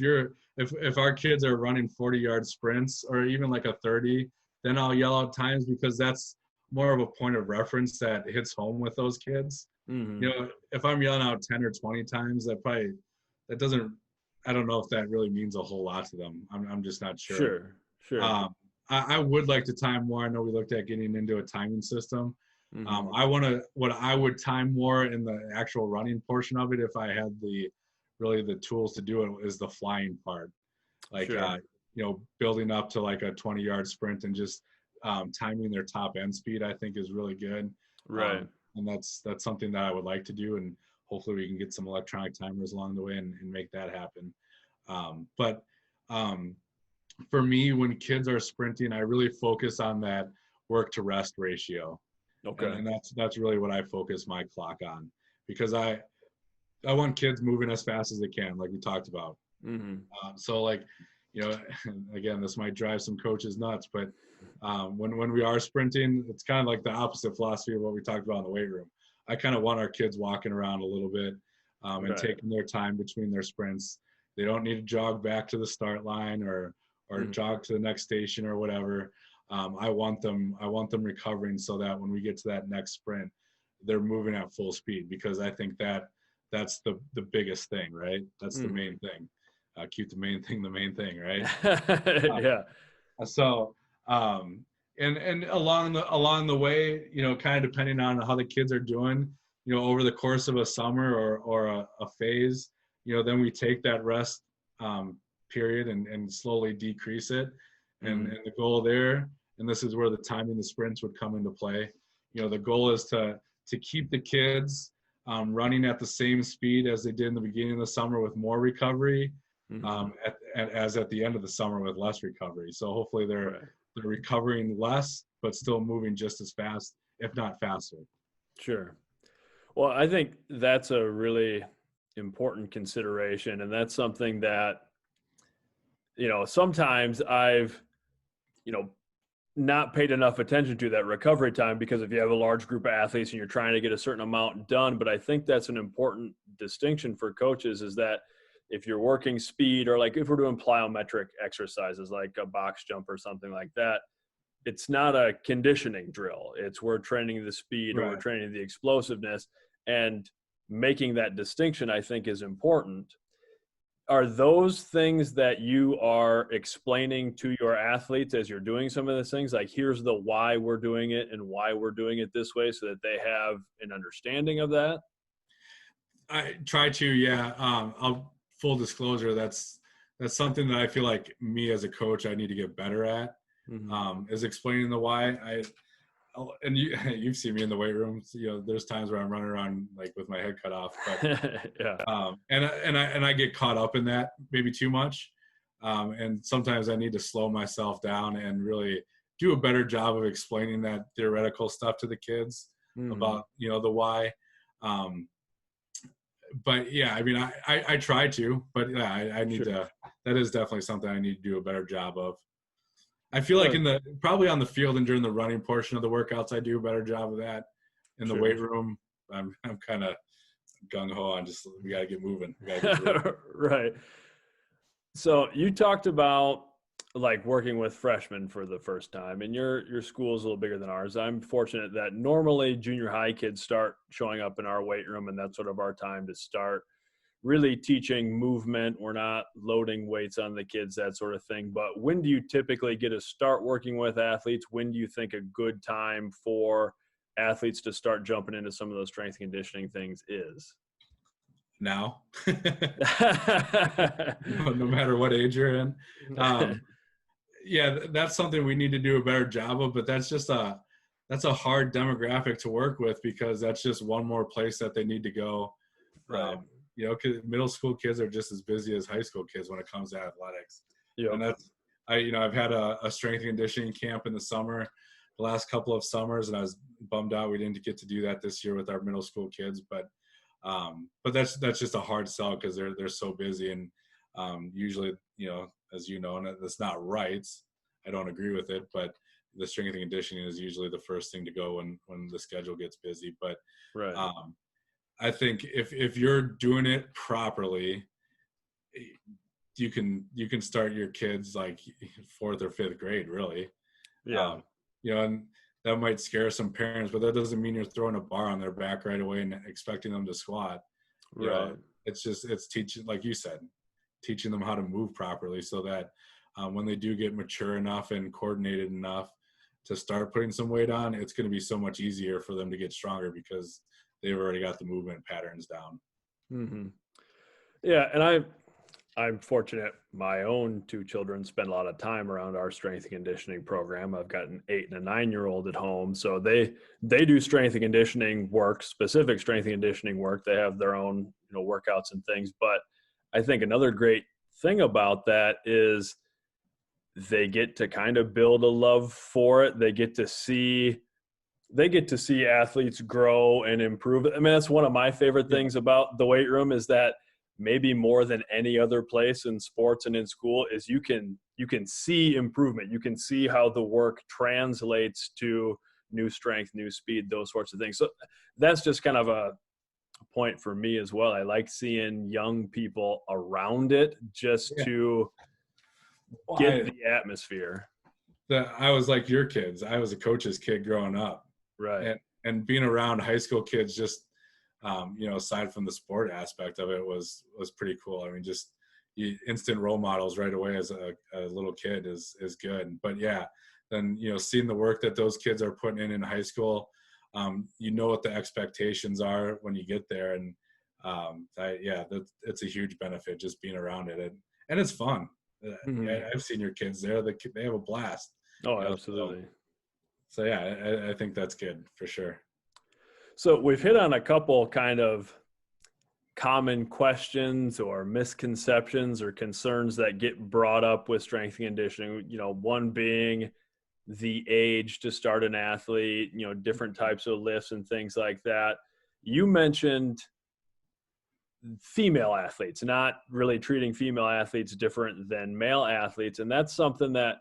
if our kids are running 40-yard sprints or even like a 30, then I'll yell out times because that's more of a point of reference that hits home with those kids. Mm-hmm. If I'm yelling out 10 or 20 times, I don't know if that really means a whole lot to them. I'm just not sure. Sure. I would like to time more. I know we looked at getting into a timing system. Mm-hmm. What I would time more in the actual running portion of it, if I had the tools to do it, is the flying part. Like, Sure. building up to like a 20-yard sprint and just timing their top end speed, I think is really good. Right. And that's something that I would like to do. And hopefully we can get some electronic timers along the way and make that happen. But for me, when kids are sprinting, I really focus on that work to rest ratio. Okay. And that's really what I focus my clock on, because I want kids moving as fast as they can, like we talked about. Mm-hmm. So like, again, this might drive some coaches nuts, but when we are sprinting, it's kind of like the opposite philosophy of what we talked about in the weight room. I kind of want our kids walking around a little bit and taking their time between their sprints. They don't need to jog back to the start line or jog to the next station or whatever. I want them recovering so that when we get to that next sprint, they're moving at full speed, because I think that's the biggest thing, right? That's the main thing. Keep the main thing, right? Yeah. So, and along the way, kind of depending on how the kids are doing, over the course of a summer or a phase, then we take that rest period and slowly decrease it. And the goal there, and this is where the timing the sprints would come into play. The goal is to keep the kids running at the same speed as they did in the beginning of the summer with more recovery, as at the end of the summer with less recovery. So hopefully they're recovering less, but still moving just as fast, if not faster. Sure. Well, I think that's a really important consideration. And that's something that, sometimes I've, not paid enough attention to, that recovery time, because if you have a large group of athletes and you're trying to get a certain amount done. But I think that's an important distinction for coaches, is that if you're working speed, or like if we're doing plyometric exercises like a box jump or something like that, it's not a conditioning drill. It's we're training the speed, or we're training the explosiveness, and making that distinction, I think, is important. Are those things that you are explaining to your athletes as you're doing some of those things? Like, here's the why we're doing it and why we're doing it this way, so that they have an understanding of that? I try to, yeah. Full disclosure, that's something that I feel like me as a coach, I need to get better at, is explaining the why. And you've seen me in the weight room. There's times where I'm running around like with my head cut off, but yeah. And I get caught up in that maybe too much. And sometimes I need to slow myself down and really do a better job of explaining that theoretical stuff to the kids about, the why. But yeah, I mean, I try to, but yeah, I need to, that is definitely something I need to do a better job of. I feel like probably on the field and during the running portion of the workouts, I do a better job of that. In the weight room, I'm kind of gung ho on just, we got to get moving. Right. So you talked about like working with freshmen for the first time, and your school is a little bigger than ours. I'm fortunate that normally junior high kids start showing up in our weight room, and that's sort of our time to start really teaching movement. We're not loading weights on the kids, that sort of thing. But when do you typically get to start working with athletes? When do you think a good time for athletes to start jumping into some of those strength and conditioning things is? Now. No matter what age you're in. Yeah, that's something we need to do a better job of, but that's just that's a hard demographic to work with, because that's just one more place that they need to go. Right. You know, 'cause middle school kids are just as busy as high school kids when it comes to athletics. And Yep. that's, I've had a strength and conditioning camp in the summer, the last couple of summers, and I was bummed out we didn't get to do that this year with our middle school kids. But that's just a hard sell, because they're so busy. And usually, you know, as you know, and that's not right. I don't agree with it, but the strength and conditioning is usually the first thing to go when the schedule gets busy. But Right. I think if you're doing it properly, you can start your kids like 4th or 5th grade, really. Yeah. You know, and that might scare some parents, but that doesn't mean you're throwing a bar on their back right away and expecting them to squat. You Right. know, it's teaching, like you said, teaching them how to move properly, so that when they do get mature enough and coordinated enough to start putting some weight on, it's going to be so much easier for them to get stronger, because they've already got the movement patterns down. Mm-hmm. Yeah, and I'm fortunate. My own 2 children spend a lot of time around our strength and conditioning program. I've got an 8 and a 9-year-old at home, so they do strength and conditioning work, specific strength and conditioning work. They have their own, you know, workouts and things. But I think another great thing about that is they get to kind of build a love for it. They get to see athletes grow and improve. I mean, that's one of my favorite Yeah. things about the weight room, is that maybe more than any other place in sports and in school is you can see improvement. You can see how the work translates to new strength, new speed, those sorts of things. So that's just kind of a point for me as well. I like seeing young people around it just Yeah. to Well, get the atmosphere. I was like your kids. I was a coach's kid growing up, Right. and being around high school kids, just you know, aside from the sport aspect of it, was pretty cool. I mean, just instant role models right away as a little kid is good. But yeah, then, you know, seeing the work that those kids are putting in high school, you know what the expectations are when you get there. And it's a huge benefit just being around it, and it's fun. Mm-hmm. I've seen your kids there; they have a blast. Oh, You know, absolutely. so yeah, I think that's good for sure. So we've hit on a couple kind of common questions or misconceptions or concerns that get brought up with strength and conditioning. You know, one being the age to start an athlete, you know, different types of lifts and things like that. You mentioned female athletes, not really treating female athletes different than male athletes. And that's something that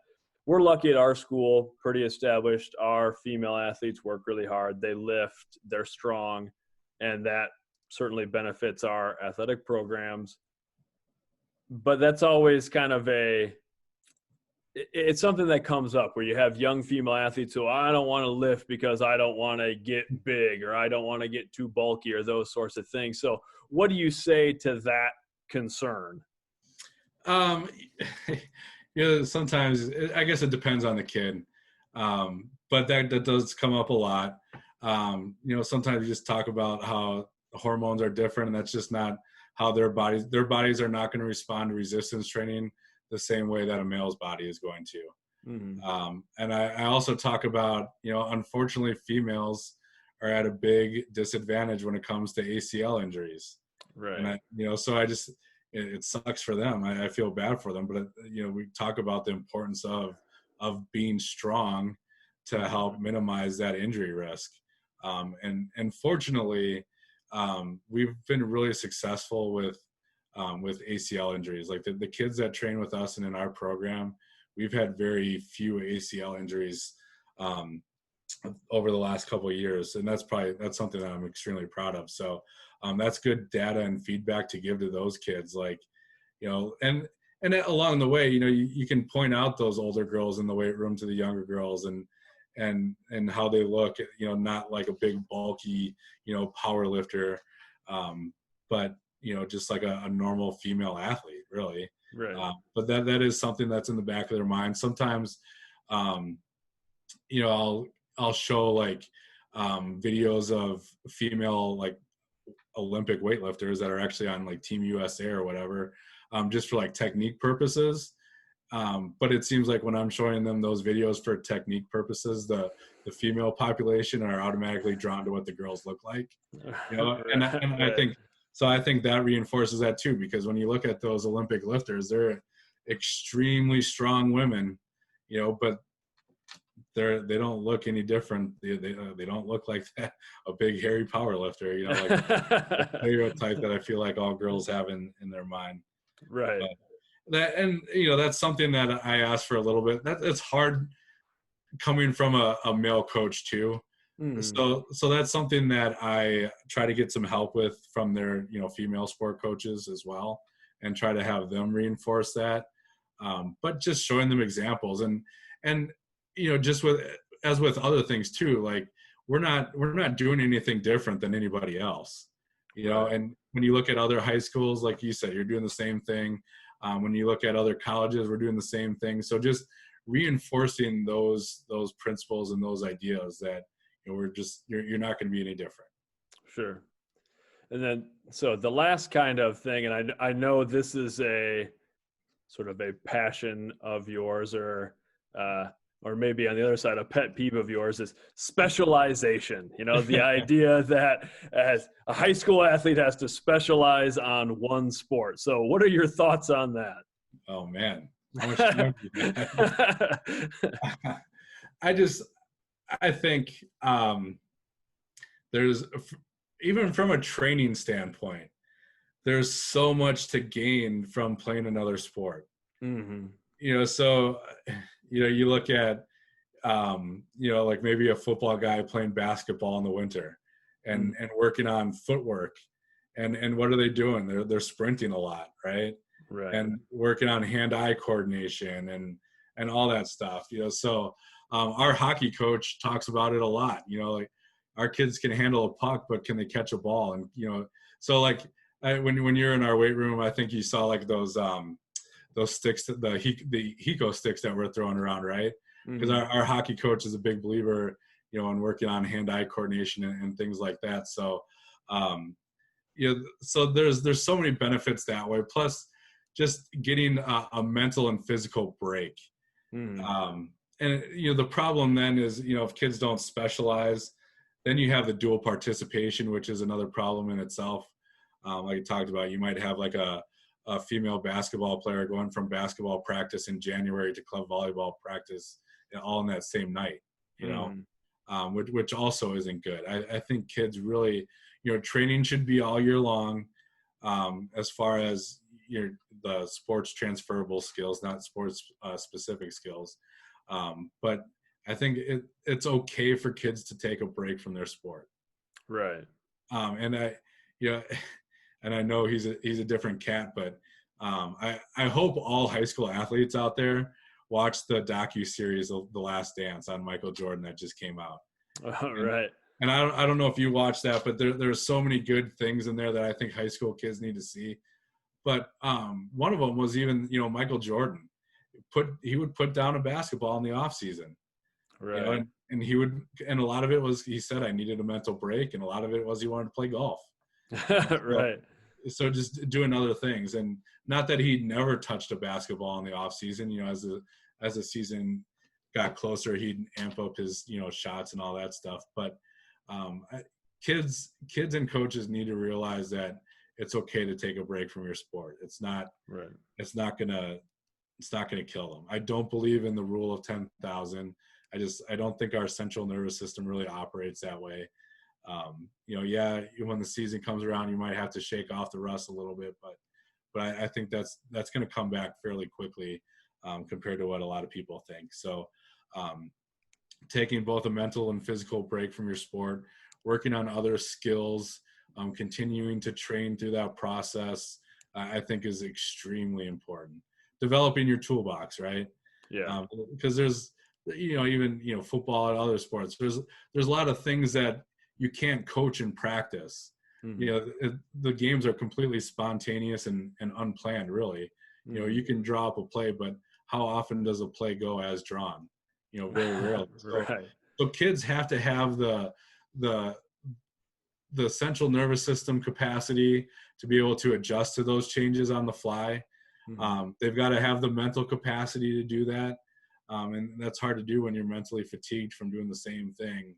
we're lucky at our school, pretty established. Our female athletes work really hard. They lift, they're strong, and that certainly benefits our athletic programs. But that's always kind of it's something that comes up where you have young female athletes who, I don't want to lift because I don't want to get big, or I don't want to get too bulky, or those sorts of things. So what do you say to that concern? Um, you know, sometimes I guess it depends on the kid, but that does come up a lot. You know, sometimes you just talk about how hormones are different, and that's just not how their bodies are not going to respond to resistance training the same way that a male's body is going to. Mm-hmm. And I also talk about, you know, unfortunately, females are at a big disadvantage when it comes to ACL injuries. Right. And you know, so it sucks for them. I feel bad for them, but you know, we talk about the importance of being strong to help minimize that injury risk. And fortunately, we've been really successful with ACL injuries. Like the kids that train with us and in our program, we've had very few ACL injuries over the last couple of years, and that's something that I'm extremely proud of. So that's good data and feedback to give to those kids. Like, you know, and along the way, you know, you can point out those older girls in the weight room to the younger girls, and how they look. You know, not like a big bulky, you know, power lifter, but you know, just like a normal female athlete, really. Right. But that is something that's in the back of their mind. Sometimes, you know, I'll show like videos of female like Olympic weightlifters that are actually on like Team USA or whatever, just for like technique purposes. But it seems like when I'm showing them those videos for technique purposes, the female population are automatically drawn to what the girls look like, and I Right. think so. I think that reinforces that too, because when you look at those Olympic lifters, they're extremely strong women, but they don't look any different. They don't look like that, a big hairy power lifter, like the stereotype that I feel like all girls have in their mind. Right. But and that's something that I asked for a little bit. It's hard coming from a male coach too. Mm. So that's something that I try to get some help with from their female sport coaches as well, and try to have them reinforce that. But just showing them examples, and just as with other things too, like we're not doing anything different than anybody else, Right. and when you look at other high schools, like you said, you're doing the same thing. When you look at other colleges, we're doing the same thing. So just reinforcing those principles and those ideas that you're not going to be any different. Sure. And then, so the last kind of thing, and I know this is a sort of a passion of yours, or maybe on the other side, a pet peeve of yours, is specialization. The idea that as a high school athlete has to specialize on one sport. So what are your thoughts on that? Oh man, how much time do you have? I think there's, even from a training standpoint, there's so much to gain from playing another sport. Mm-hmm. So you look at like maybe a football guy playing basketball in the winter and working on footwork, and what are they doing? They're sprinting a lot, right? Right. And working on hand-eye coordination and all that stuff. So our hockey coach talks about it a lot. Like our kids can handle a puck, but can they catch a ball? And so like when you're in our weight room, I think you saw like those sticks, the Hiko sticks that we're throwing around, right? Because our hockey coach is a big believer, in working on hand-eye coordination and things like that. So, so there's so many benefits that way. Plus, just getting a mental and physical break. And the problem then is, if kids don't specialize, then you have the dual participation, which is another problem in itself. Like I talked about, you might have like a female basketball player going from basketball practice in January to club volleyball practice all in that same night, which also isn't good. I think kids really, training should be all year long, as far as the sports transferable skills, not sports specific skills. But I think it's okay for kids to take a break from their sport. Right. And and I know he's a different cat, but I hope all high school athletes out there watch the docu-series The Last Dance on Michael Jordan that just came out. Right. And I don't know if you watched that, but there's so many good things in there that I think high school kids need to see. But one of them was even, Michael Jordan he would put down a basketball in the off season. Right. And he would, and a lot of it was, he said, I needed a mental break. And a lot of it was he wanted to play golf. Right. So just doing other things, and not that he never touched a basketball in the off season, as the season got closer, he'd amp up his, shots and all that stuff. But kids and coaches need to realize that it's okay to take a break from your sport. It's not gonna kill them. I don't believe in the rule of 10,000. I don't think our central nervous system really operates that way. When the season comes around, you might have to shake off the rust a little bit, but I think that's going to come back fairly quickly, compared to what a lot of people think. So, taking both a mental and physical break from your sport, working on other skills, continuing to train through that process, I think is extremely important. Developing your toolbox, right? Yeah. Because there's, even, football and other sports, there's a lot of things that you can't coach in practice. The games are completely spontaneous and unplanned, really. You can draw up a play, but how often does a play go as drawn? Very rarely. Right. So kids have to have the central nervous system capacity to be able to adjust to those changes on the fly. Mhm. They've got to have the mental capacity to do that. And that's hard to do when you're mentally fatigued from doing the same thing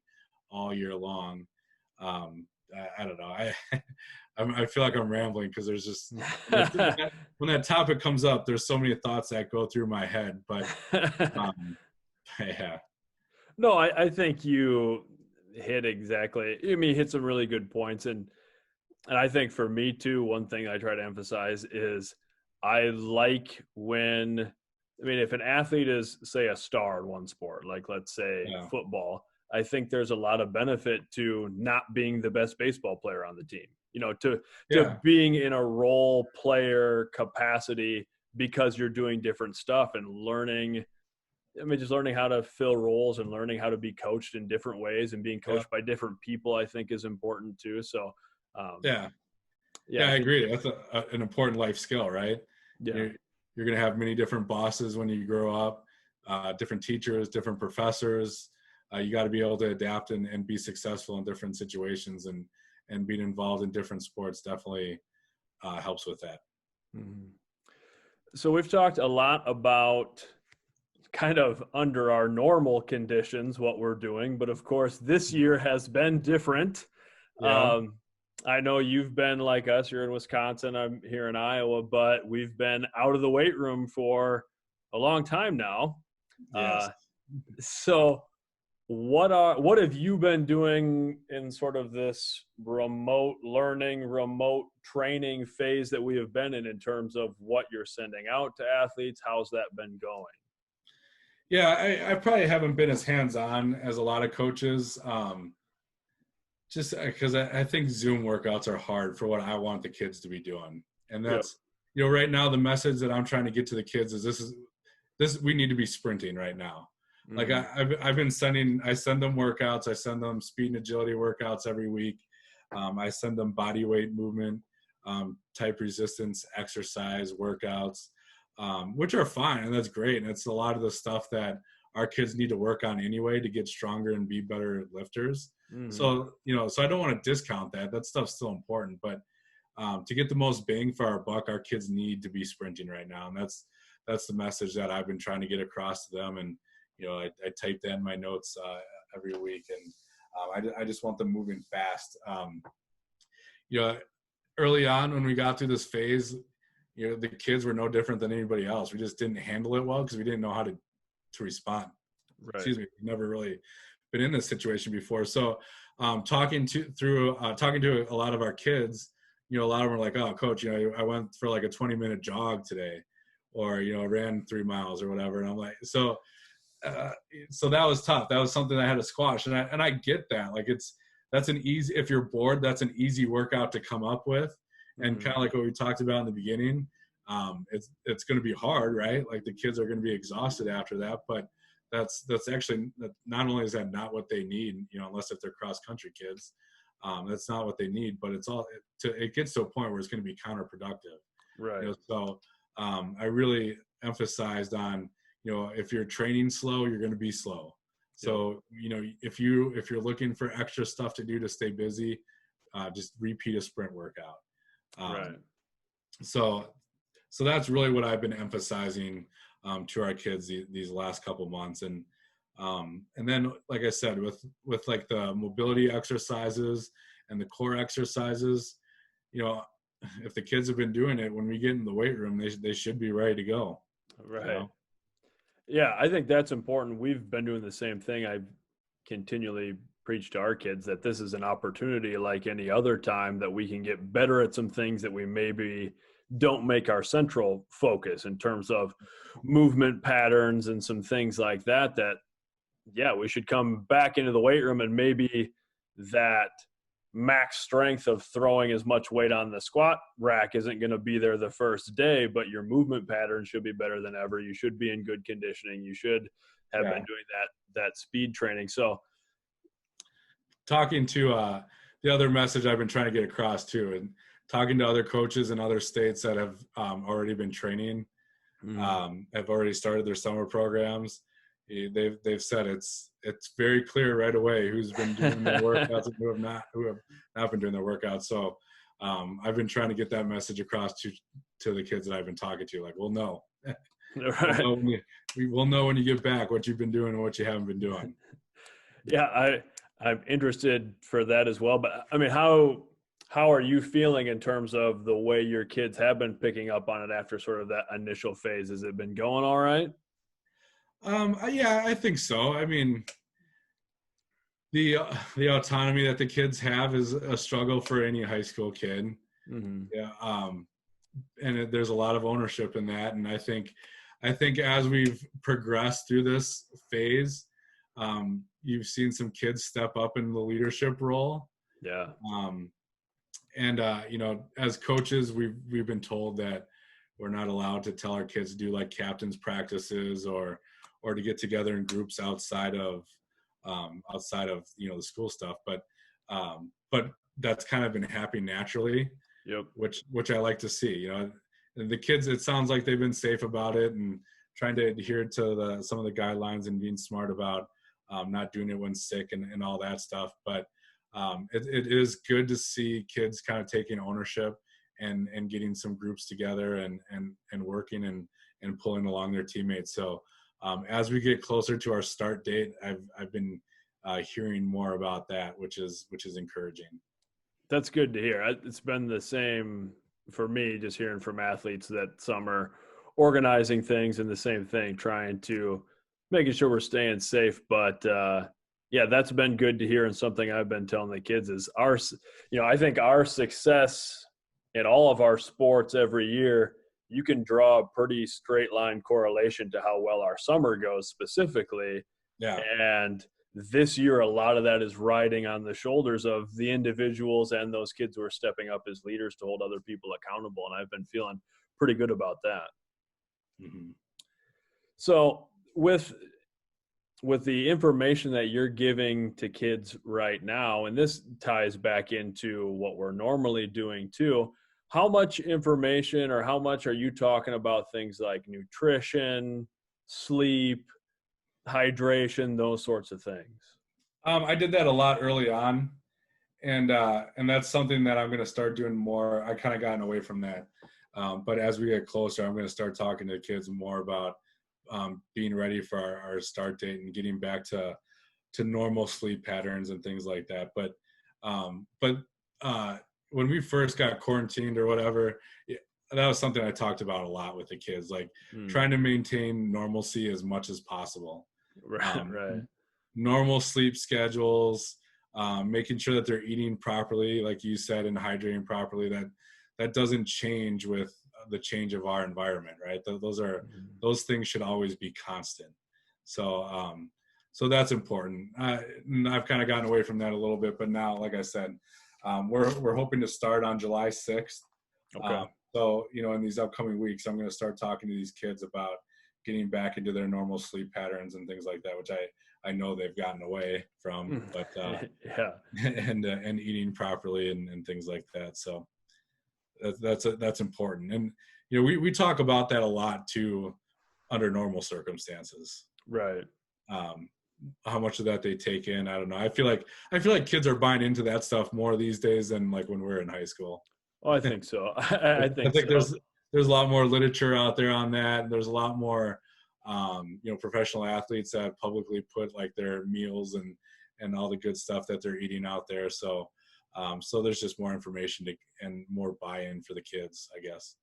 all year long. I don't know. I feel like I'm rambling because there's just when that topic comes up, there's so many thoughts that go through my head. But um, yeah, No, I think you hit exactly. I mean, you hit some really good points, and I think for me too, one thing I try to emphasize is I like when, I mean, if an athlete is, say, a star in one sport, like let's say yeah, football, I think there's a lot of benefit to not being the best baseball player on the team. You know, to yeah, being in a role player capacity because you're doing different stuff and learning. I mean, just learning how to fill roles and learning how to be coached in different ways and being yeah, coached by different people, I think, is important too. So, um, yeah. yeah, Yeah, I I think, agree. That's an important life skill, right? yeah, You're going to have many different bosses when you grow up, different teachers, different professors. You got to be able to adapt and be successful in different situations, and being involved in different sports definitely helps with that. Mhm. So we've talked a lot about kind of under our normal conditions what we're doing, but of course this year has been different. Yeah. Um, I know you've been like us. You're in Wisconsin. I'm here in Iowa, but we've been out of the weight room for a long time now. Yes. Uh, so what have you been doing in sort of this remote learning, remote training phase that we have been in terms of what you're sending out to athletes? How's that been going? Yeah, I probably haven't been as hands-on as a lot of coaches. Just because I think Zoom workouts are hard for what I want the kids to be doing. And Yep. that's, right now the message that I'm trying to get to the kids is this we need to be sprinting right now. Like Mm-hmm. I've been I send them workouts, I send them speed and agility workouts every week. I send them body weight movement, type resistance exercise workouts, which are fine, and that's great. And it's a lot of the stuff that our kids need to work on anyway to get stronger and be better lifters. Mm-hmm. So so I don't want to discount that. That stuff's still important, but to get the most bang for our buck, our kids need to be sprinting right now, and that's the message that I've been trying to get across to them. And I type that in my notes every week, and I just want them moving fast. You know, early on when we got through this phase, the kids were no different than anybody else. We just didn't handle it well because we didn't know how to respond. Right. Excuse me, we've never really been in this situation before. So talking to a lot of our kids, a lot of them are like, oh coach, I went for like a 20-minute jog today, or I ran 3 miles or whatever. And I'm like, uh, so that was tough. That was something I had to squash. And I get that. Like that's an easy, if you're bored, that's an easy workout to come up with. And Mm-hmm. kind of like what we talked about in the beginning, it's going to be hard, right? Like the kids are going to be exhausted after that, but that's actually, not only is that not what they need, unless if they're cross country kids, that's not what they need, but it gets to a point where it's going to be counterproductive. Right. So I really emphasized on, if you're training slow, you're going to be slow. Yep. So if you're looking for extra stuff to do to stay busy, just repeat a sprint workout. Right. Um, so so that's really what I've been emphasizing to our kids these last couple months. And then, like I said, with like the mobility exercises and the core exercises, if the kids have been doing it, when we get in the weight room, they should be ready to go. you Right. know Yeah, I think that's important. We've been doing the same thing. I continually preach to our kids that this is an opportunity like any other time that we can get better at some things that we maybe don't make our central focus in terms of movement patterns and some things like that yeah, we should come back into the weight room and maybe that max strength of throwing as much weight on the squat rack isn't going to be there the first day, but your movement pattern should be better than ever. You should be in good conditioning. You should have been yeah. doing that speed training. So, Talking to the other message I've been trying to get across too, and talking to other coaches in other states that have already been training, have already started their summer programs. They've said it's very clear right away who's been doing their workouts and who have not been doing their workouts. So I've been trying to get that message across to the kids that I've been talking to, like, we'll know. Right. We'll know when you get back what you've been doing and what you haven't been doing. Yeah, I'm interested for that as well. But I mean, how are you feeling in terms of the way your kids have been picking up on it after sort of that initial phase? Has it been going all right? Yeah, I think so. I mean, the autonomy that the kids have is a struggle for any high school kid. Mm-hmm. Yeah, and there's a lot of ownership in that. And I think as we've progressed through this phase, you've seen some kids step up in the leadership role. Yeah. And as coaches, we've been told that we're not allowed to tell our kids to do like captain's practices or to get together in groups outside of the school stuff. But that's kind of been happening naturally. Yep. Which I like to see. The kids, it sounds like they've been safe about it and trying to adhere to some of the guidelines and being smart about not doing it when sick and all that stuff. But it is good to see kids kind of taking ownership and getting some groups together and working and pulling along their teammates. So as we get closer to our start date, I've been hearing more about that, which is encouraging. That's good to hear. It's been the same for me, just hearing from athletes that some are organizing things and the same thing, trying to making sure we're staying safe. But yeah, that's been good to hear. And something I've been telling the kids is I think our success in all of our sports every year, you can draw a pretty straight line correlation to how well our summer goes specifically. Yeah. And this year, a lot of that is riding on the shoulders of the individuals and those kids who are stepping up as leaders to hold other people accountable. And I've been feeling pretty good about that. Mm-hmm. So with the information that you're giving to kids right now, and this ties back into what we're normally doing too, how much information or how much are you talking about things like nutrition, sleep, hydration, those sorts of things? I did that a lot early on, and that's something that I'm going to start doing more. I kind of gotten away from that, but as we get closer, I'm going to start talking to kids more about being ready for our start date and getting back to normal sleep patterns and things like that. But when we first got quarantined or whatever, that was something I talked about a lot with the kids, like trying to maintain normalcy as much as possible. Right. Normal sleep schedules, making sure that they're eating properly, like you said, and hydrating properly. That doesn't change with the change of our environment, right? Those things should always be constant. So that's important. I've kind of gotten away from that a little bit, but now, like I said, we're hoping to start on July 6th. Okay. So in these upcoming weeks, I'm going to start talking to these kids about getting back into their normal sleep patterns and things like that, which I know they've gotten away from, but yeah, and eating properly and things like that. So that's important. And we talk about that a lot too under normal circumstances. Right. How much of that they take in, I don't know. I feel like kids are buying into that stuff more these days than like when we were in high school. Oh, I think so. I think so. There's a lot more literature out there on that. And there's a lot more, professional athletes that publicly put like their meals and all the good stuff that they're eating out there. So there's just more information and more buy-in for the kids, I guess.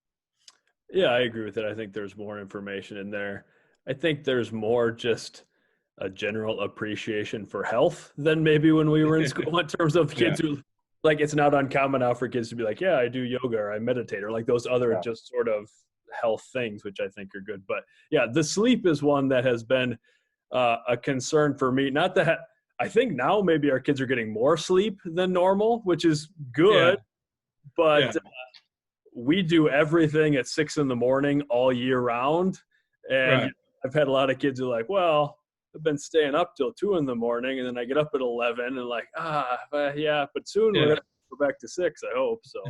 Yeah, I agree with it. I think there's more information in there. I think there's more just a general appreciation for health than maybe when we were in school in terms of kids who, like, it's not uncommon now for kids to be like, yeah, I do yoga or I meditate or like those other just sort of health things, which I think are good. But yeah, the sleep is one that has been a concern for me. Not that I think now maybe our kids are getting more sleep than normal, which is good, but we do everything at 6 a.m. all year round. And I've had a lot of kids who are like, well, I've been staying up till 2 a.m. and then I get up at 11 and like, but soon we're going to go back to 6, I hope so.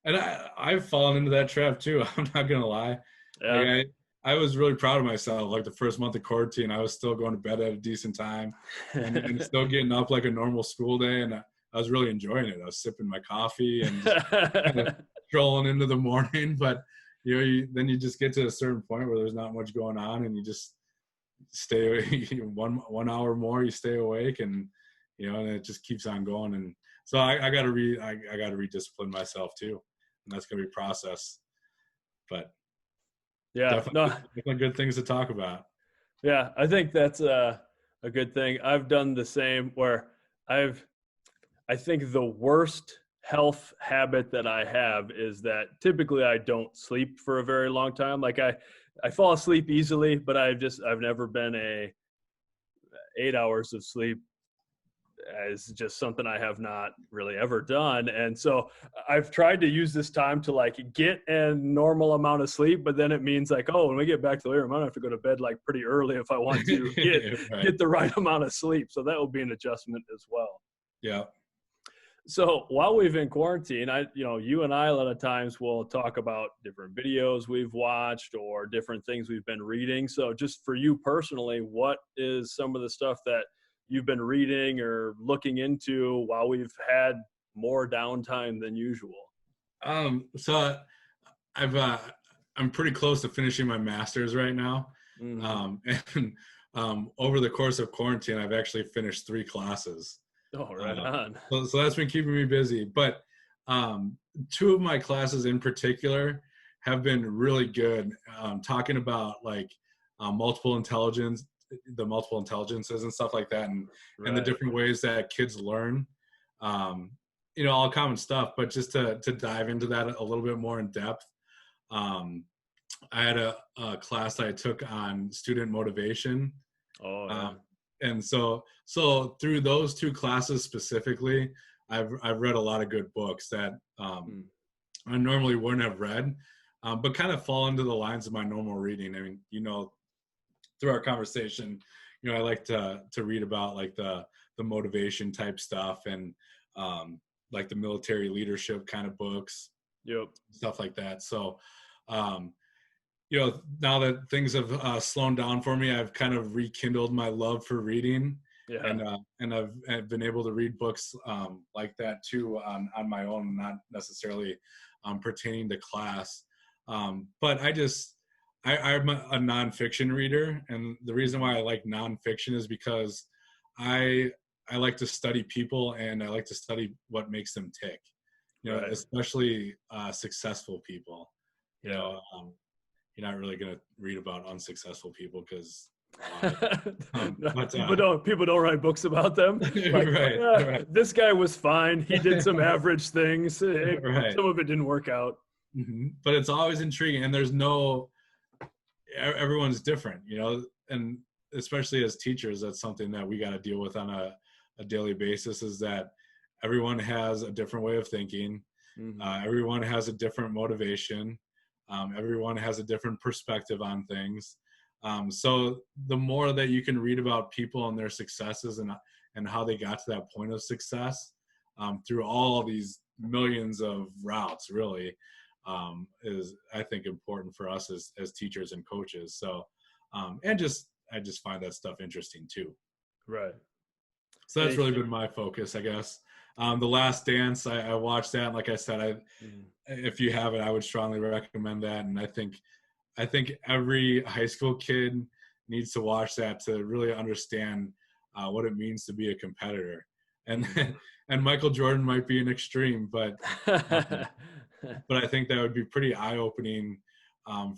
And I've fallen into that trap too. I'm not going to lie. Yeah. Like I was really proud of myself. Like the first month of quarantine, I was still going to bed at a decent time and still getting up like a normal school day. And I was really enjoying it. I was sipping my coffee and just kind of strolling into the morning. But then you just get to a certain point where there's not much going on, and you just stay one hour more, you stay awake, and and it just keeps on going. And so I got to rediscipline myself too, and that's gonna be process. But Yeah, definitely good things to talk about. Yeah, I think that's a good thing. I've done the same where I think the worst health habit that I have is that typically I don't sleep for a very long time. Like I fall asleep easily, but I've never been 8 hours of sleep is just something I have not really ever done. And so I've tried to use this time to like get a normal amount of sleep, but then it means like, oh, when we get back to the later, I'm gonna have to go to bed like pretty early if I want to get the right amount of sleep. So that will be an adjustment as well. Yeah. So while we've been in quarantine, you and I a lot of times will talk about different videos we've watched or different things we've been reading. So just for you personally, what is some of the stuff that you've been reading or looking into while we've had more downtime than usual? So I'm pretty close to finishing my master's right now. Mm-hmm. And over the course of quarantine, I've actually finished 3 classes. Oh, right on. So that's been keeping me busy. But 2 of my classes in particular have been really good, talking about like multiple intelligence, the multiple intelligences and stuff like that, and the different ways that kids learn. All common stuff, but just to dive into that a little bit more in depth. I had a class that I took on student motivation. Oh, yeah. And so through those 2 classes specifically, I've read a lot of good books that I normally wouldn't have read, but kind of fall into the lines of my normal reading. I mean, through our conversation, I like to read about like the motivation type stuff, and like the military leadership kind of books, stuff like that. So, now that things have slowed down for me, I've kind of rekindled my love for reading, and I've been able to read books like that too on my own, not necessarily pertaining to class. But I'm a nonfiction reader, and the reason why I like nonfiction is because I like to study people, and I like to study what makes them tick. Especially successful people. You're not really going to read about unsuccessful people because people don't write books about them. Like, right. This guy was fine. He did some average things. Some of it didn't work out. Mm-hmm. But it's always intriguing, and everyone's different, and especially as teachers, that's something that we got to deal with on a daily basis, is that everyone has a different way of thinking. Mm-hmm. Everyone has a different motivation. Everyone has a different perspective on things. So the more that you can read about people and their successes and how they got to that point of success through all these millions of routes, really, is, I think, important for us as teachers and coaches. So, I just find that stuff interesting too. Right. So that's really been my focus, I guess. The Last Dance, I watched that. And like I said, if you haven't, I would strongly recommend that. And I think every high school kid needs to watch that to really understand what it means to be a competitor. And Michael Jordan might be an extreme, but I think that would be pretty eye-opening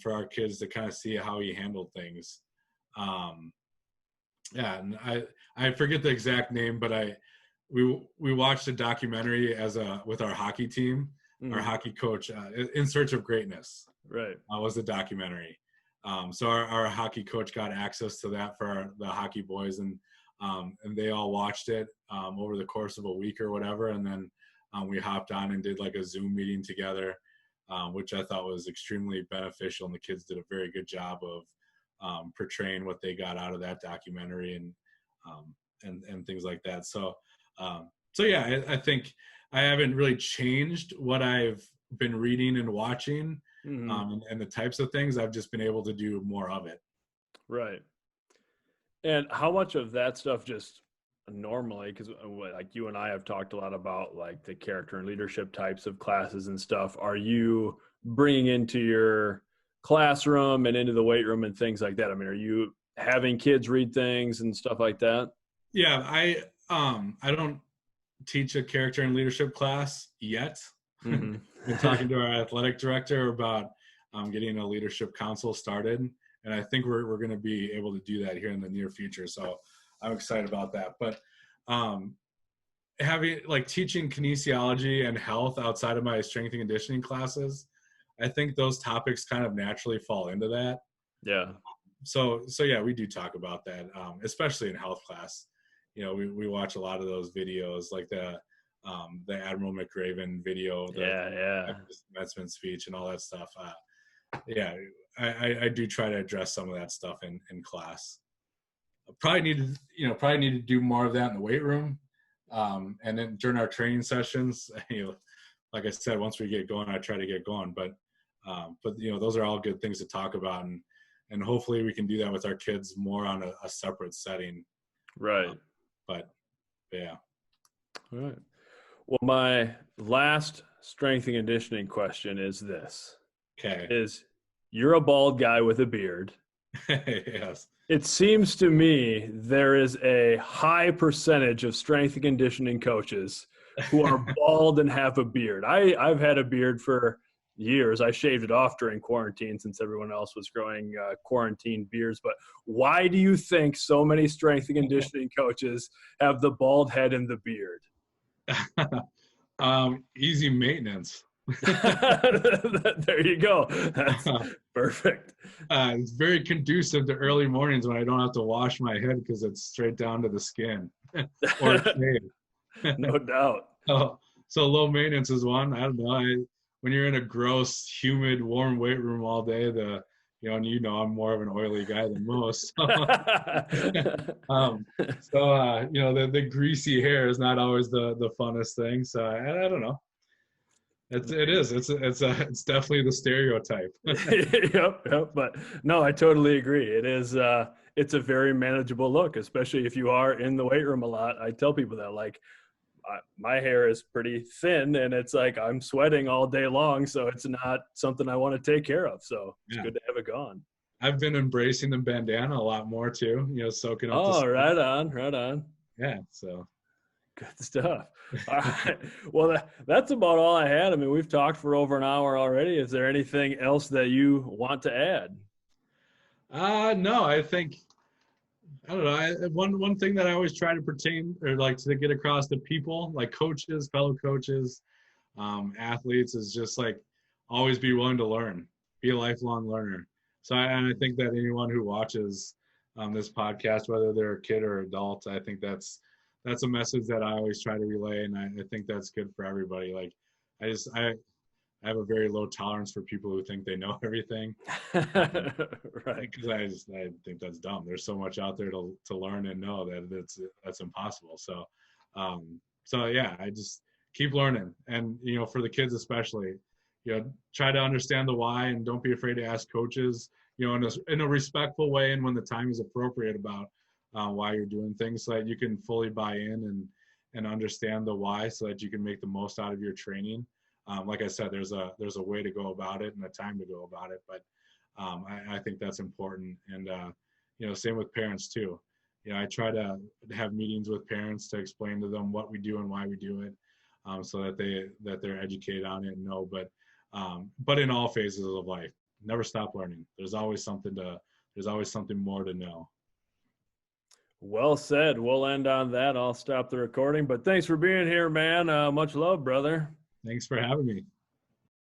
for our kids to kind of see how he handled things. And I forget the exact name, but we watched a documentary with our hockey team, our hockey coach, In Search of Greatness. Right. Was the documentary. So our hockey coach got access to that for the hockey boys, and they all watched it over the course of a week or whatever. And then we hopped on and did like a Zoom meeting together, which I thought was extremely beneficial. And the kids did a very good job of portraying what they got out of that documentary and things like that. So yeah, I think I haven't really changed what I've been reading and watching, and the types of things. I've just been able to do more of it. Right. And how much of that stuff just normally, because like you and I have talked a lot about like the character and leadership types of classes and stuff, are you bringing into your classroom and into the weight room and things like that? I mean, are you having kids read things and stuff like that? Yeah, I don't teach a character and leadership class yet. Mm-hmm. Been talking to our athletic director about getting a leadership council started, and I think we're going to be able to do that here in the near future. So I'm excited about that. But having like teaching kinesiology and health outside of my strength and conditioning classes, I think those topics kind of naturally fall into that. Yeah. So yeah, we do talk about that, especially in health class. You know, we watch a lot of those videos, like the Admiral McRaven video, Yeah. commencement speech, and all that stuff. Yeah, I do try to address some of that stuff in class. Probably need to do more of that in the weight room, and then during our training sessions. Like I said, once we get going, I try to get going. But those are all good things to talk about, and hopefully we can do that with our kids more on a separate setting. Right. But yeah. All right. Well, my last strength and conditioning question is this. Okay. You're a bald guy with a beard. Yes. It seems to me there is a high percentage of strength and conditioning coaches who are bald and have a beard. I've had a beard for years. I shaved it off during quarantine since everyone else was growing quarantine beards. But why do you think so many strength and conditioning coaches have the bald head and the beard? Easy maintenance. There you go. That's perfect. It's very conducive to early mornings when I don't have to wash my head because it's straight down to the skin or shave. No doubt. So low maintenance is one. I don't know. When you're in a gross, humid, warm weight room all day, I'm more of an oily guy than most. The greasy hair is not always the funnest thing. So I don't know. It's definitely the stereotype. Yep. But no, I totally agree. It is. It's a very manageable look, especially if you are in the weight room a lot. I tell people that, like, my hair is pretty thin and it's like I'm sweating all day long, so it's not something I want to take care of. So it's good to have it gone. I've been embracing the bandana a lot more too, soaking up. Oh, right on. Yeah, so good stuff. All right. Well, that's about all I had. I mean, we've talked for over an hour already. Is there anything else that you want to add? No, I think, I don't know. One thing that I always try to pertain or like to get across to people, like coaches, fellow coaches, athletes, is just like always be willing to learn, be a lifelong learner. So I think that anyone who watches this podcast, whether they're a kid or adult, I think that's a message that I always try to relay, and I think that's good for everybody. Like I have a very low tolerance for people who think they know everything. Right. Because I think that's dumb. There's so much out there to learn and know that that's impossible. So yeah, I just keep learning. And, for the kids especially, try to understand the why and don't be afraid to ask coaches, in a respectful way and when the time is appropriate about why you're doing things, so that you can fully buy in and understand the why, so that you can make the most out of your training. Like I said, there's a way to go about it and a time to go about it, but I think that's important. And same with parents too. I try to have meetings with parents to explain to them what we do and why we do it, so that they're educated on it and know. But in all phases of life, never stop learning. There's always something more to know. Well said. We'll end on that. I'll stop the recording. But thanks for being here, man. Much love, brother. Thanks for having me.